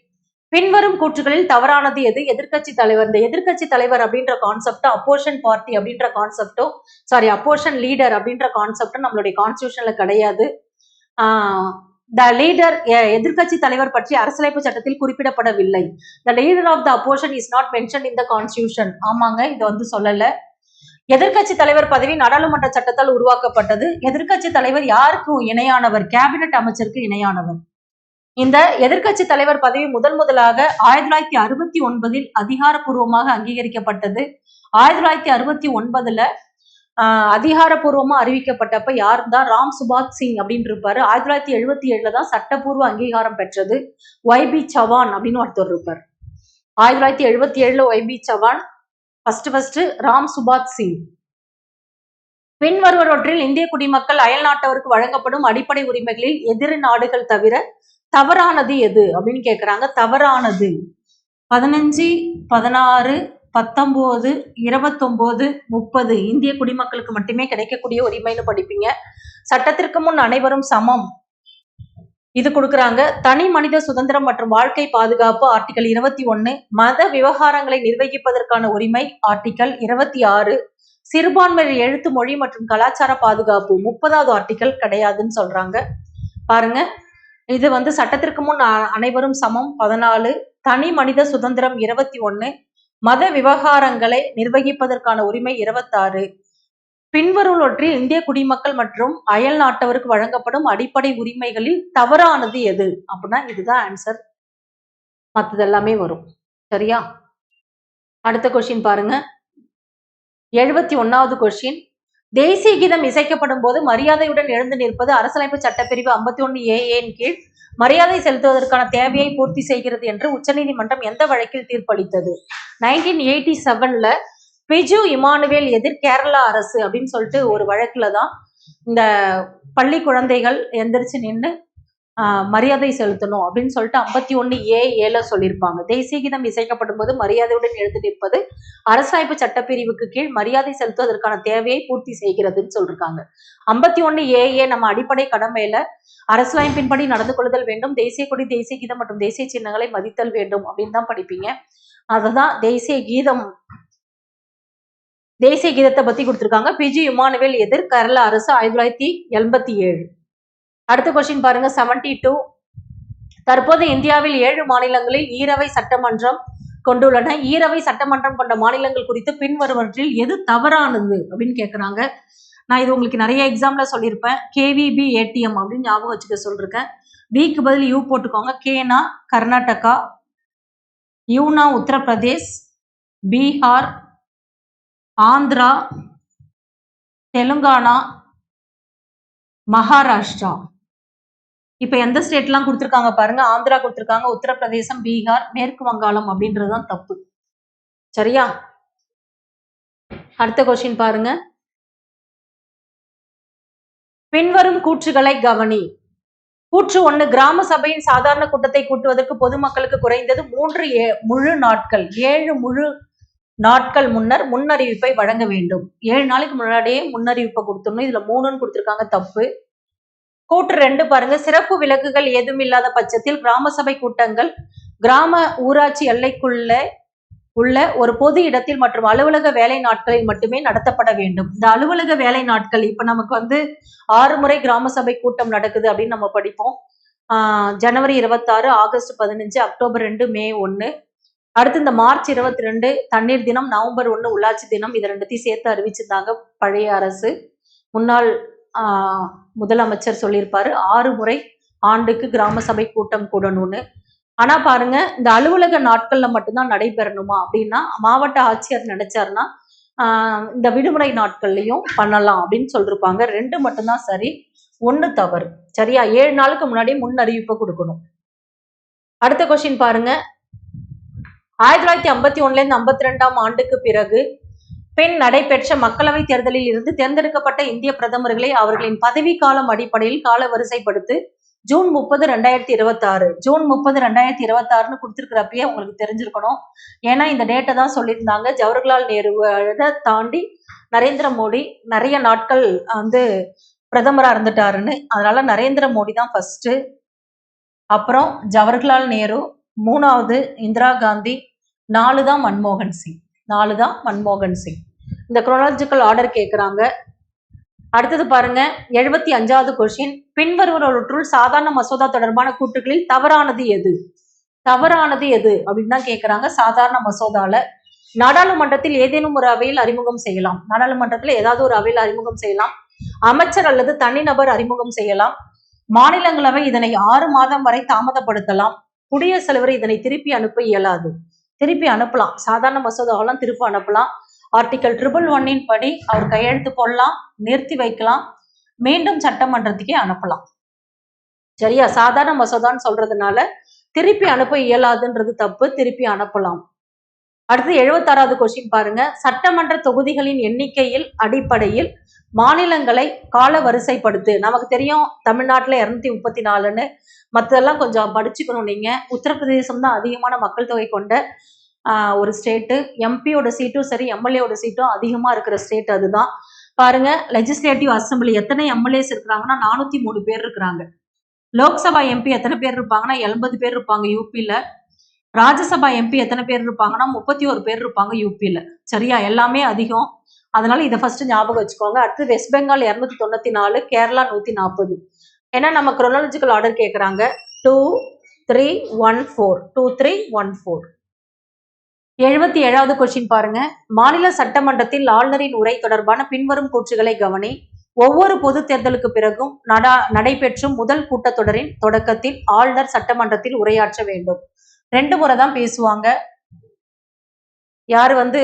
பின்வரும் கூற்றுகளில் தவறானது எது? எதிர்கட்சி தலைவர். இந்த எதிர்கட்சி தலைவர் அப்படின்ற கான்செப்ட் அப்போஷன் பார்ட்டி அப்படின்ற கான்செப்டோ அப்போஷன் லீடர் அப்படின்ற கான்செப்டும் நம்மளுடைய கான்ஸ்டியூஷன்ல கிடையாது. த லீடர், எதிர்கட்சி தலைவர் பற்றி அரசியலமைப்பு சட்டத்தில் குறிப்பிடப்படவில்லை. The leader of the opposition is not mention in the constitution. ஆமாங்க, இது சொல்லல. எதிர்கட்சி தலைவர் பதவி நாடாளுமன்ற சட்டத்தால் உருவாக்கப்பட்டது. எதிர்கட்சி தலைவர் யாருக்கு இணையானவர்? கேபினட் அமைச்சருக்கு இணையானவர். இந்த எதிர்கட்சி தலைவர் பதவி முதலாக 1969 அதிகாரப்பூர்வமாக அங்கீகரிக்கப்பட்டது. 1969 அதிகாரப்பூர்வமா அறிவிக்கப்பட்டப்ப யார் தான்? ராம் சுபாத் சிங் அப்படின்னு இருப்பாரு. 1977 தான் சட்டப்பூர்வ அங்கீகாரம் பெற்றது. YB சவான் அப்படின்னு ஒருத்தர் இருப்பார். 1977 YB சவான், ஃபர்ஸ்ட் ராம் சுபாத் சிங். பின்வருவவற்றில் இந்திய குடிமக்கள் அயல் நாட்டவருக்கு வழங்கப்படும் அடிப்படை உரிமைகளில் எதிர் நாடுகள் தவிர தவறானது எது அப்படின்னு கேட்கிறாங்க. தவறானது 15, 16, 19, 29, 30 இந்திய குடிமக்களுக்கு மட்டுமே கிடைக்கக்கூடிய உரிமைன்னு படிப்பீங்க. சட்டத்திற்கு முன் அனைவரும் சமம், இது கொடுக்குறாங்க. தனி மனித சுதந்திரம் மற்றும் வாழ்க்கை பாதுகாப்பு ஆர்டிகல் 21. மத விவகாரங்களை நிர்வகிப்பதற்கான உரிமை ஆர்டிகல் 26. சிறுபான்மையினர் எழுத்து, மொழி மற்றும் கலாச்சார பாதுகாப்பு 30வது ஆர்டிகல் கிடையாதுன்னு சொல்றாங்க. பாருங்க, இது சட்டத்திற்கு முன் அனைவரும் சமம் 14, தனி மனித சுதந்திரம் 21, மத விவகாரங்களை நிர்வகிப்பதற்கான உரிமை 26. பின்வருவற்றில் இந்திய குடிமக்கள் மற்றும் அயல் நாட்டவருக்கு வழங்கப்படும் அடிப்படை உரிமைகளில் தவறானது எது அப்படின்னா இதுதான் ஆன்சர். மற்றது எல்லாமே வரும். சரியா? அடுத்த கொஸ்டின் பாருங்க, 71வது கொஸ்டின். தேசிய கீதம் இசைக்கப்படும் போது மரியாதையுடன் எழுந்து நிற்பது அரசியலமைப்பு சட்டப்பிரிவு 51A கீழ் மரியாதை செலுத்துவதற்கான தேவையை பூர்த்தி செய்கிறது என்று உச்சநீதிமன்றம் எந்த வழக்கில் தீர்ப்பளித்தது? 1987ல பிஜு இமானுவேல் எதிர் கேரளா அரசு அப்படின்னு சொல்லிட்டு ஒரு வழக்குல தான் இந்த பள்ளி குழந்தைகள் எந்திரிச்சு நின்று மரியாதை செலுத்தணும் அப்படின்னு சொல்லிட்டு 51A சொல்லியிருப்பாங்க. தேசிய கீதம் இசைக்கப்படும் போது மரியாதையுடன் எழுந்து நிற்பது அரசியலமைப்பு சட்டப்பிரிவுக்கு கீழ் மரியாதை செலுத்துவதற்கான தேவையை பூர்த்தி செய்கிறதுன்னு சொல்லிருக்காங்க. 51A நம்ம அடிப்படை கடமையில அரசியலமைப்பின்படி நடந்து கொள்ளுதல் வேண்டும், தேசிய கொடி, தேசிய கீதம் மற்றும் தேசிய சின்னங்களை மதித்தல் வேண்டும் அப்படின்னு தான் படிப்பீங்க. அதுதான் தேசிய கீதத்தை பத்தி கொடுத்திருக்காங்க. பிஜு இமானுவேல் எதிர் கேரளா அரசு 1987. அடுத்த கொஸ்டின் பாருங்க, 72. தற்போது இந்தியாவில் 7 மாநிலங்களில் ஈரவை சட்டமன்றம் கொண்டுள்ளன. ஈரவை சட்டமன்றம் கொண்ட மாநிலங்கள் குறித்து பின்வருவற்றில் எது தவறானது அப்படின்னு கேட்கிறாங்க. நான் இது உங்களுக்கு நிறைய எக்ஸாம்ல சொல்லியிருப்பேன். KVB ATM அப்படின்னு ஞாபகம் வச்சுக்க சொல்லிருக்கேன். பிக்கு பதில் யூ போட்டுக்கோங்க. கேனா கர்நாடகா, யூனா உத்தரப்பிரதேஷ், பீகார், ஆந்திரா, தெலுங்கானா, மகாராஷ்டிரா. இப்ப எந்த ஸ்டேட்லாம் கொடுத்துருக்காங்க பாருங்க. ஆந்திரா கொடுத்துருக்காங்க, உத்தரப்பிரதேசம், பீகார், மேற்கு வங்காளம் அப்படின்றதுதான் தப்பு. சரியா? அடுத்த கொஸ்டின் பாருங்க, பின்வரும் கூற்றுகளை கவனி. கூற்று 1, கிராம சபையின் சாதாரண கூட்டத்தை கூட்டுவதற்கு பொதுமக்களுக்கு குறைந்தது 3 முழு நாட்கள் 7 முழு நாட்கள் முன்னர் முன்னறிவிப்பை வழங்க வேண்டும். 7 நாளைக்கு முன்னாடியே முன்னறிவிப்பை கொடுத்துடணும். இதுல 3ன்னு கொடுத்துருக்காங்க, தப்பு. கூற்று 2 பாருங்க, சிறப்பு விலக்குகள் ஏதும் இல்லாத பட்சத்தில் கிராம சபை கூட்டங்கள் கிராம ஊராட்சி எல்லைக்குள்ள உள்ள ஒரு பொது இடத்தில் மற்றும் அலுவலக வேலை நாட்களில் மட்டுமே நடத்தப்பட வேண்டும். இந்த அலுவலக வேலை நாட்கள் இப்ப நமக்கு 6 முறை கிராம சபை கூட்டம் நடக்குது அப்படின்னு நம்ம படிப்போம். ஜனவரி 26, ஆகஸ்ட் 15, அக்டோபர் 2, மே 1. அடுத்து இந்த மார்ச் 22 தண்ணீர் தினம், நவம்பர் 1 உள்ளாட்சி தினம். இது ரெண்டுத்தையும் சேர்த்து அறிவிச்சிருந்தாங்க பழைய அரசு. முன்னாள் முதலமைச்சர் சொல்லியிருப்பாரு 6 முறை ஆண்டுக்கு கிராம சபை கூட்டம் கூடணும்னு. ஆனா பாருங்க, இந்த அலுவலக நாட்கள்ல மட்டும்தான் நடைபெறணுமா அப்படின்னா மாவட்ட ஆட்சியர் நினைச்சாருன்னா இந்த விடுமுறை நாட்கள்லயும் பண்ணலாம் அப்படின்னு சொல்லிருப்பாங்க. 2 மட்டும்தான் சரி, 1 தவறு. சரியா? 7 நாளுக்கு முன்னாடி முன் அறிவிப்பை கொடுக்கணும். அடுத்த கொஸ்டின் பாருங்க, 1951ல இருந்து 52ஆம் ஆண்டுக்கு பிறகு பின் நடைபெற்ற மக்களவை தேர்தலில் இருந்து தேர்ந்தெடுக்கப்பட்ட இந்திய பிரதமர்களை அவர்களின் பதவி காலம் அடிப்படையில் கால வரிசைப்படுத்து ஜூன் 30 2026. ஜூன் 30 2026 கொடுத்துருக்கிறப்பயே உங்களுக்கு தெரிஞ்சிருக்கணும். ஏன்னா இந்த டேட்டை தான் சொல்லியிருந்தாங்க. ஜவஹர்லால் நேருவை தாண்டி நரேந்திர மோடி நிறைய நாட்கள் வந்து பிரதமரா இருந்துட்டாருன்னு. அதனால நரேந்திர மோடி தான் ஃபர்ஸ்ட், அப்புறம் ஜவஹர்லால் நேரு, 3வது இந்திரா காந்தி, 4 தான் மன்மோகன் சிங். 4 தான் மன்மோகன் சிங். இந்த குரோனாலஜிக்கல் ஆர்டர் கேட்குறாங்க. அடுத்தது பாருங்க, 75வது கொஸ்டின். பின்வருவனவற்றுள் சாதாரண மசோதா தொடர்பான கூற்றுகளில் தவறானது எது? தவறானது எது அப்படின்னு தான் கேட்குறாங்க. சாதாரண மசோதால நாடாளுமன்றத்தில் ஏதேனும் ஒரு அவையில் அறிமுகம் செய்யலாம். நாடாளுமன்றத்தில் ஏதாவது ஒரு அவையில் அறிமுகம் செய்யலாம். அமைச்சர் அல்லது தனிநபர் அறிமுகம் செய்யலாம். மாநிலங்களவை இதனை 6 மாதம் வரை தாமதப்படுத்தலாம். குடியரசுத் தலைவர் இதனை திருப்பி அனுப்ப இயலாது. திருப்பி அனுப்பலாம். சாதாரண மசோதாவெல்லாம் திருப்பி அனுப்பலாம். ஆர்டிகல் 111 படி அவர் கையெழுத்து போடலாம், நிறுத்தி வைக்கலாம், மீண்டும் சட்டமன்றத்துக்கே அனுப்பலாம். சரியா? சாதாரண மசோதான்னு சொல்றதுனால திருப்பி அனுப்ப இயலாதுன்றது தப்பு, திருப்பி அனுப்பலாம். அடுத்து 76வது கொஸ்டின் பாருங்க. சட்டமன்ற தொகுதிகளின் எண்ணிக்கையில் அடிப்படையில் மாநிலங்களை கால வரிசைப்படுத்து. நமக்கு தெரியும் தமிழ்நாட்டுல 234ன்னு, மற்றதெல்லாம் கொஞ்சம் படிச்சுக்கணும் நீங்க. உத்தரப்பிரதேசம் தான் அதிகமான மக்கள் தொகை கொண்ட ஒரு ஸ்டேட்டு. எம்பியோட சீட்டும் சரி, எம்எல்ஏவோட சீட்டும் அதிகமா இருக்கிற ஸ்டேட் அதுதான். பாருங்க, லெஜிஸ்லேட்டிவ் அசம்பிளி எத்தனை எம்எல்ஏஸ் இருக்கிறாங்கன்னா 403 பேர் இருக்கிறாங்க. லோக்சபா எம்பி எத்தனை பேர் இருப்பாங்கன்னா 80 பேர் இருப்பாங்க யூபியில. ராஜ்யசபா எம்பி எத்தனை பேர் இருப்பாங்கன்னா 31 பேர் இருப்பாங்க யூபியில. சரியா? எல்லாமே அதிகம். அதனால இதை ஃபர்ஸ்ட் ஞாபகம் வச்சுக்கோங்க. அடுத்து வெஸ்ட் பெங்கால் 294, கேரளா 140. ஏன்னா நம்ம குரோனாலஜிக்கல் ஆர்டர் கேட்குறாங்க. 2 3 1 4 2 3 1 4. 77வது கொஸ்டின் பாருங்க. மாநில சட்டமன்றத்தில் ஆளுநரின் உரை தொடர்பான பின்வரும் கூற்றுகளை கவனி. ஒவ்வொரு பொது தேர்தலுக்கு பிறகும் நடைபெற்றும் முதல் கூட்டத்தொடரின் தொடக்கத்தில் ஆளுநர் சட்டமன்றத்தில் உரையாற்ற வேண்டும். 2 முறை தான் பேசுவாங்க. யாரு வந்து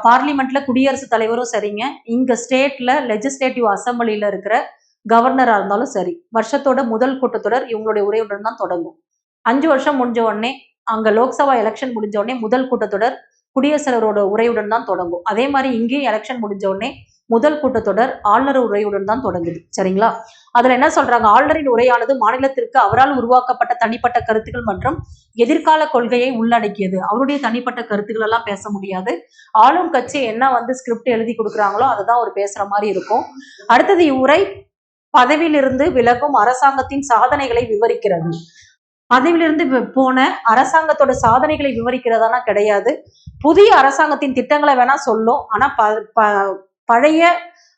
பார்லிமெண்ட்ல குடியரசுத் தலைவரும் சரிங்க, இங்க ஸ்டேட்ல லெஜிஸ்லேட்டிவ் அசம்பிளில இருக்கிற கவர்னரா இருந்தாலும் சரி, வருஷத்தோட முதல் கூட்டத்தொடர் இவங்களுடைய உரையுடன் தான் தொடங்கும். 5 வருஷம் முடிஞ்ச உடனே, அங்க லோக்சபா எலெக்ஷன் முடிஞ்ச உடனே முதல் கூட்டத்தொடர் குடியரசுத் தலைவரோட உரையுடன் தான் தொடங்கும். அதே மாதிரி இங்கேயும் எலெக்ஷன் முடிஞ்ச உடனே முதல் கூட்டத்தொடர் ஆளுநர் உரையுடன் தான் தொடங்குது. சரிங்களா? அதுல என்ன சொல்றாங்க? ஆளுநரின் உரையானது மாநிலத்திற்கு அவரால் உருவாக்கப்பட்ட தனிப்பட்ட கருத்துக்கள் மற்றும் எதிர்கால கொள்கையை உள்ளடக்கியது. அவருடைய தனிப்பட்ட கருத்துக்கள் எல்லாம் பேச முடியாது. ஆளும் கட்சி என்ன வந்து ஸ்கிரிப்ட் எழுதி கொடுக்குறாங்களோ அதை தான் அவர் பேசுற மாதிரி இருக்கும். அடுத்தது, இவ்வுரை பதவியிலிருந்து விலகும் அரசாங்கத்தின் சாதனைகளை விவரிக்கிறது. பதவியிலிருந்து போன அரசாங்கத்தோட சாதனைகளை விவரிக்கிறதானா கிடையாது. புதிய அரசாங்கத்தின் திட்டங்களை வேணா சொல்லும், ஆனா பழைய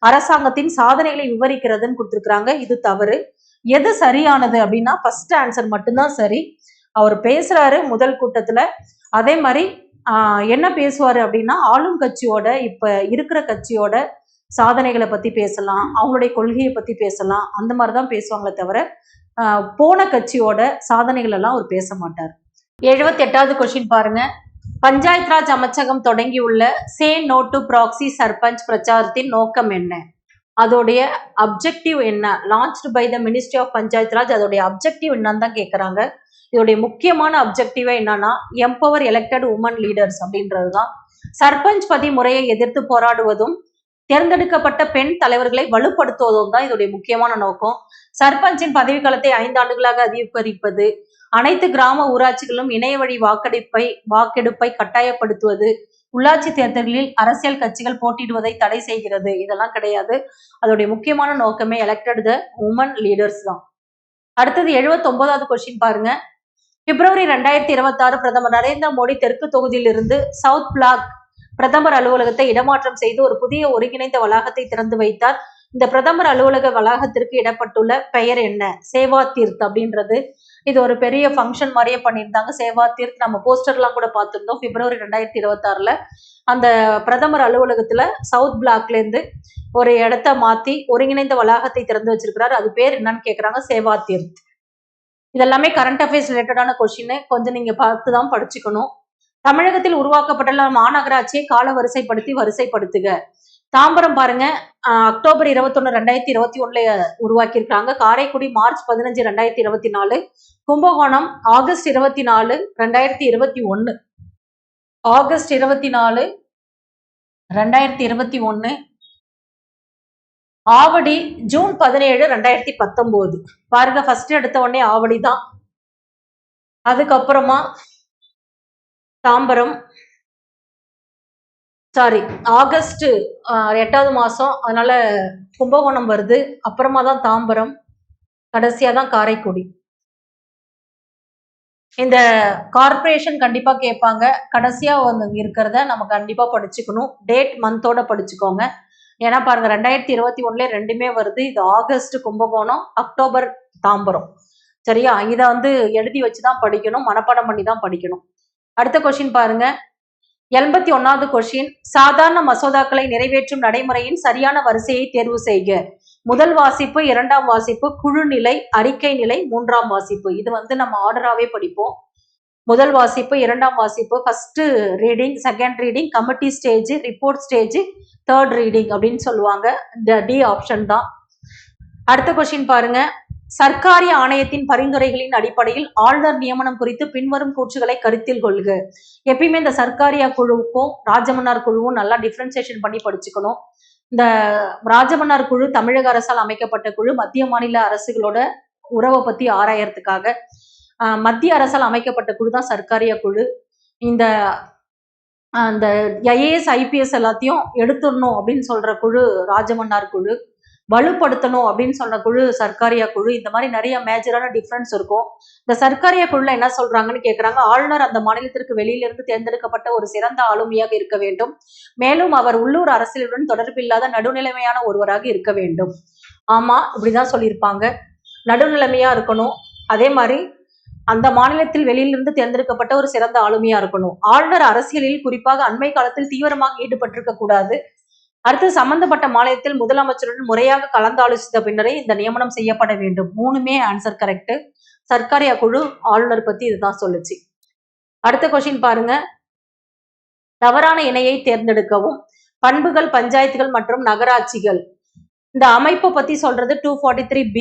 அரசாங்கத்தின் சாதனைகளை விவரிக்கிறதுன்னு கொடுத்துருக்காங்க. இது தவறு. எது சரியானது அப்படின்னா ஃபர்ஸ்ட் ஆன்சர் மட்டும்தான் சரி. அவர் பேசுறாரு முதல் கூட்டத்துல. அதே மாதிரி என்ன பேசுவாரு அப்படின்னா ஆளும் கட்சியோட, இப்ப இருக்கிற கட்சியோட சாதனைகளை பத்தி பேசலாம், அவங்களுடைய கொள்கையை பத்தி பேசலாம், அந்த மாதிரிதான் பேசுவாங்களே தவிர போன கட்சியோட சாதனைகள் எல்லாம் அவர் பேச மாட்டார். 78வது கொஸ்டின் பாருங்க. பஞ்சாயத் ராஜ் அமைச்சகம் தொடங்கியுள்ள say no to proxy sarpanch பிரச்சாரத்தின் நோக்கம் என்ன? அதோடைய அப்ஜெக்டிவ் என்ன? Launched by the ministry of Panchayat Raj. அதோடைய அப்ஜெக்டிவ் என்னன்னு தான் கேட்கறாங்க. இதோடைய முக்கியமான அப்ஜெக்டிவா என்னன்னா எம்பவர் எலெக்டட் உமன் லீடர்ஸ் அப்படின்றதுதான். சர்பஞ்ச் பதி முறையை எதிர்த்து போராடுவதும் தேர்ந்தெடுக்கப்பட்ட பெண் தலைவர்களை வலுப்படுத்துவதும் தான் இதோடைய முக்கியமான நோக்கம். சர்பஞ்சின் பதவிக்காலத்தை 5 ஆண்டுகளாக அதிகரிப்பது, அனைத்து கிராம ஊராட்சிகளும் இணைய வழி வாக்கெடுப்பை கட்டாயப்படுத்துவது, உள்ளாட்சி தேர்தலில் அரசியல் கட்சிகள் போட்டியிடுவதை தடை செய்கிறது. இதெல்லாம் கிடையாது. அதோடைய முக்கியமான நோக்கமே எலெக்டட் த உமன் லீடர்ஸ் தான். அடுத்தது 79வது கொஸ்டின் பாருங்க. பிப்ரவரி 2026 பிரதமர் நரேந்திர மோடி தெற்கு தொகுதியிலிருந்து சவுத் பிளாக் பிரதமர் அலுவலகத்தை இடமாற்றம் செய்து ஒரு புதிய ஒருங்கிணைந்த வளாகத்தை திறந்து வைத்தார். இந்த பிரதமர் அலுவலக வளாகத்திற்கு இடப்பட்டுள்ள பெயர் என்ன? சேவா தீர்த் அப்படின்றது. இது ஒரு பெரிய ஃபங்க்ஷன் மாதிரியே பண்ணியிருந்தாங்க. சேவா தீர்த் நம்ம போஸ்டர்லாம் கூட பார்த்துருந்தோம். பிப்ரவரி 2026 அந்த பிரதமர் அலுவலகத்துல சவுத் பிளாக்ல இருந்து ஒரு இடத்த மாத்தி ஒருங்கிணைந்த வளாகத்தை திறந்து வச்சிருக்கிறார். அது பேர் என்னன்னு கேட்கறாங்க. சேவா தீர்த். இதெல்லாமே கரண்ட் அஃபேர்ஸ் ரிலேட்டடான கொஸ்டின். கொஞ்சம் நீங்க பார்த்து தான் படிச்சுக்கணும். தமிழகத்தில் உருவாக்கப்பட்டுள்ள மாநகராட்சியை கால வரிசைப்படுத்துக. தாம்பரம் பாருங்க, அக்டோபர் 21 2021 உருவாக்கியிருக்காங்க. Karaikudi March 15 2024. Kumbakonam August 24 2021. August 24 2021. Avadi June 17, 2019. பாருங்க, ஃபர்ஸ்ட் எடுத்த உடனே ஆவடி தான். அதுக்கப்புறமா தாம்பரம், சாரி ஆகஸ்ட் 8வது மாசம், அதனால கும்பகோணம் வருது. அப்புறமா தான் தாம்பரம், கடைசியா தான் காரைக்குடி. இந்த கார்பரேஷன் கண்டிப்பா கேட்பாங்க. கடைசியா வந்து இருக்கிறத நம்ம கண்டிப்பா படிச்சுக்கணும். டேட் மந்தோட படிச்சுக்கோங்க. ஏன்னா பாருங்க, 2021 ரெண்டுமே வருது. இது ஆகஸ்ட் கும்பகோணம், அக்டோபர் தாம்பரம். சரியா? இதை வந்து எழுதி வச்சுதான் படிக்கணும், மனப்பாடம் பண்ணி தான் படிக்கணும். அடுத்த கொஸ்டின் பாருங்க. 81வது கொஸ்டின். சாதாரண மசோதாக்களை நிறைவேற்றும் நடைமுறையின் சரியான வரிசையை தேர்வு செய்க. முதல் வாசிப்பு, இரண்டாம் வாசிப்பு, குழு நிலை, அறிக்கை நிலை, மூன்றாம் வாசிப்பு. இது வந்து நம்ம ஆர்டராகவே படிப்போம். முதல் வாசிப்பு, இரண்டாம் வாசிப்பு, first reading, second reading, committee stage, report stage, third reading அப்படின்னு சொல்லுவாங்க. டி ஆப்ஷன் தான். அடுத்த கொஸ்டின் பாருங்க. சர்க்காரிய ஆணையத்தின் பரிந்துரைகளின் அடிப்படையில் ஆளுநர் நியமனம் குறித்து பின்வரும் கூற்றுகளை கருத்தில் கொள்க. எப்பயுமே இந்த சர்க்காரிய குழுவுக்கும் ராஜமன்னார் குழுவும் நல்லா டிஃபரன்சியேஷன் பண்ணி படிச்சுக்கணும். இந்த ராஜமன்னார் குழு தமிழக அரசால் அமைக்கப்பட்ட குழு. மத்திய மாநில அரசுகளோட உறவை பத்தி ஆராயறதுக்காக மத்திய அரசால் அமைக்கப்பட்ட குழு தான் சர்க்காரிய குழு. இந்த அந்த ஐஏஎஸ் ஐபிஎஸ் எல்லாத்தையும் எடுத்துடணும் அப்படின்னு சொல்ற குழு ராஜமன்னார் குழு. வலுப்படுத்தணும் அப்படின்னு சொன்ன குழு சர்க்காரிய குழு. இந்த மாதிரி நிறைய மேஜரான டிஃபரன்ஸ் இருக்கும். இந்த சர்க்காரிய குழுல என்ன சொல்றாங்கன்னு கேட்கறாங்க. ஆளுநர் அந்த மாநிலத்திற்கு வெளியிலிருந்து தேர்ந்தெடுக்கப்பட்ட ஒரு சிறந்த ஆளுமையாக இருக்க வேண்டும். மேலும் அவர் உள்ளூர் அரசியலுடன் தொடர்பில்லாத நடுநிலைமையான ஒருவராக இருக்க வேண்டும். ஆமா, இப்படிதான் சொல்லியிருப்பாங்க. நடுநிலைமையா இருக்கணும். அதே மாதிரி அந்த மாநிலத்தில் வெளியிலிருந்து தேர்ந்தெடுக்கப்பட்ட ஒரு சிறந்த ஆளுமையா இருக்கணும். ஆளுநர் அரசியலில் குறிப்பாக அண்மை காலத்தில் தீவிரமாக ஈடுபட்டிருக்க கூடாது. அடுத்து சம்பந்தப்பட்ட மாநிலத்தில் முதலமைச்சருடன் முறையாக கலந்தாலோசித்த பின்னரே இந்த நியமனம் செய்யப்பட வேண்டும். மூணுமே ஆன்சர் கரெக்ட். சர்க்காரிய குழு ஆளுநர் பத்தி இதுதான் சொல்லுச்சு. அடுத்த கொஸ்டின் பாருங்க. தவறான இணையை தேர்ந்தெடுக்கவும். பண்புகள், பஞ்சாயத்துகள் மற்றும் நகராட்சிகள். இந்த அமைப்பை பத்தி சொல்றது 243B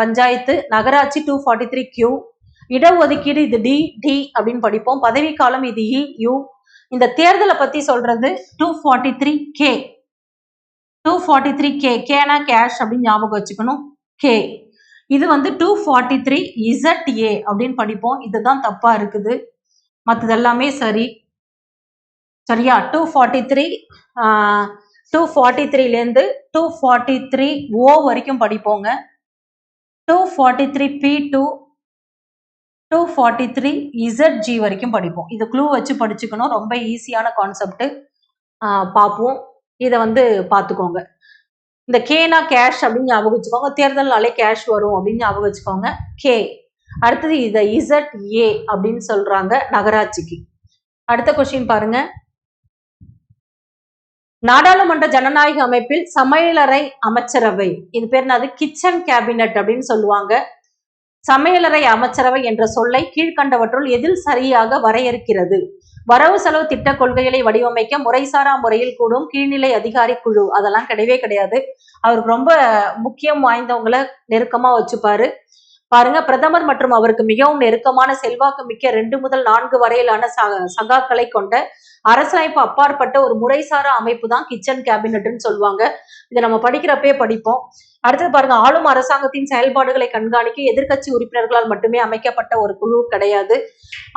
பஞ்சாயத்து, நகராட்சி 243Q, இடஒதுக்கீடு இது D அப்படின்னு படிப்போம். பதவிக்காலம் இது EU. இந்த தேர்தலை பத்தி சொல்றது 243K. 243K, கேனா கேஷ் அப்படின்னு ஞாபகம் வச்சுக்கணும். K இது வந்து 243ZA அப்படின்னு படிப்போம். இதுதான் தப்பா இருக்குது, மற்றது எல்லாமே சரி. சரியா? 243லேருந்து 243O வரைக்கும் படிப்போங்க. 243P2, 243ZG வரைக்கும் படிப்போம். இது க்ளூ வச்சு படிச்சுக்கணும். ரொம்ப ஈஸியான கான்செப்ட். பார்ப்போம். இதை வந்து பார்த்துக்கோங்க. இந்த கேனா கேஷ் அப்படின்னு ஞாபகம் வச்சுக்கோங்க. தேர்தல்னாலே கேஷ் வரும் அப்படின்னு ஞாபகம் வச்சுக்கோங்க. கே. அடுத்தது இதை ZA அப்படின்னு சொல்றாங்க நகராட்சிக்கு. அடுத்த கொஸ்டின் பாருங்க. நாடாளுமன்ற ஜனநாயக அமைப்பில் சமையலறை அமைச்சரவை, இது பேர் என்னது? கிச்சன் கேபினட் அப்படின்னு சொல்லுவாங்க. சமையலறை அமைச்சரவை என்ற சொல்லை கீழ்கண்டவற்றுள் எதில் சரியாக வரையறுக்கிறது? வரவு செலவு திட்ட கொள்கைகளை வடிவமைக்க முறைசாரா முறையில் கூடும் கீழ்நிலை அதிகாரி குழு. அதெல்லாம் கிடையவே கிடையாது. அவருக்கு ரொம்ப முக்கியம் வாய்ந்தவங்களை நெருக்கமா வச்சுப்பாரு. பாருங்க, பிரதமர் மற்றும் அவருக்கு மிகவும் நெருக்கமான செல்வாக்கு மிக்க 2 முதல் 4 வரையிலான சகாக்களை கொண்ட அரசமைப்பு அப்பாற்பட்ட ஒரு முறைசாரா அமைப்பு தான் கிச்சன் கேபினட்னு சொல்லுவாங்க. இதை நம்ம படிக்கிறப்பே படிப்போம். அடுத்தது பாருங்க, ஆளும் அரசாங்கத்தின் செயல்பாடுகளை கண்காணிக்க எதிர்க்கட்சி உறுப்பினர்களால் மட்டுமே அமைக்கப்பட்ட ஒரு குழு கிடையாது.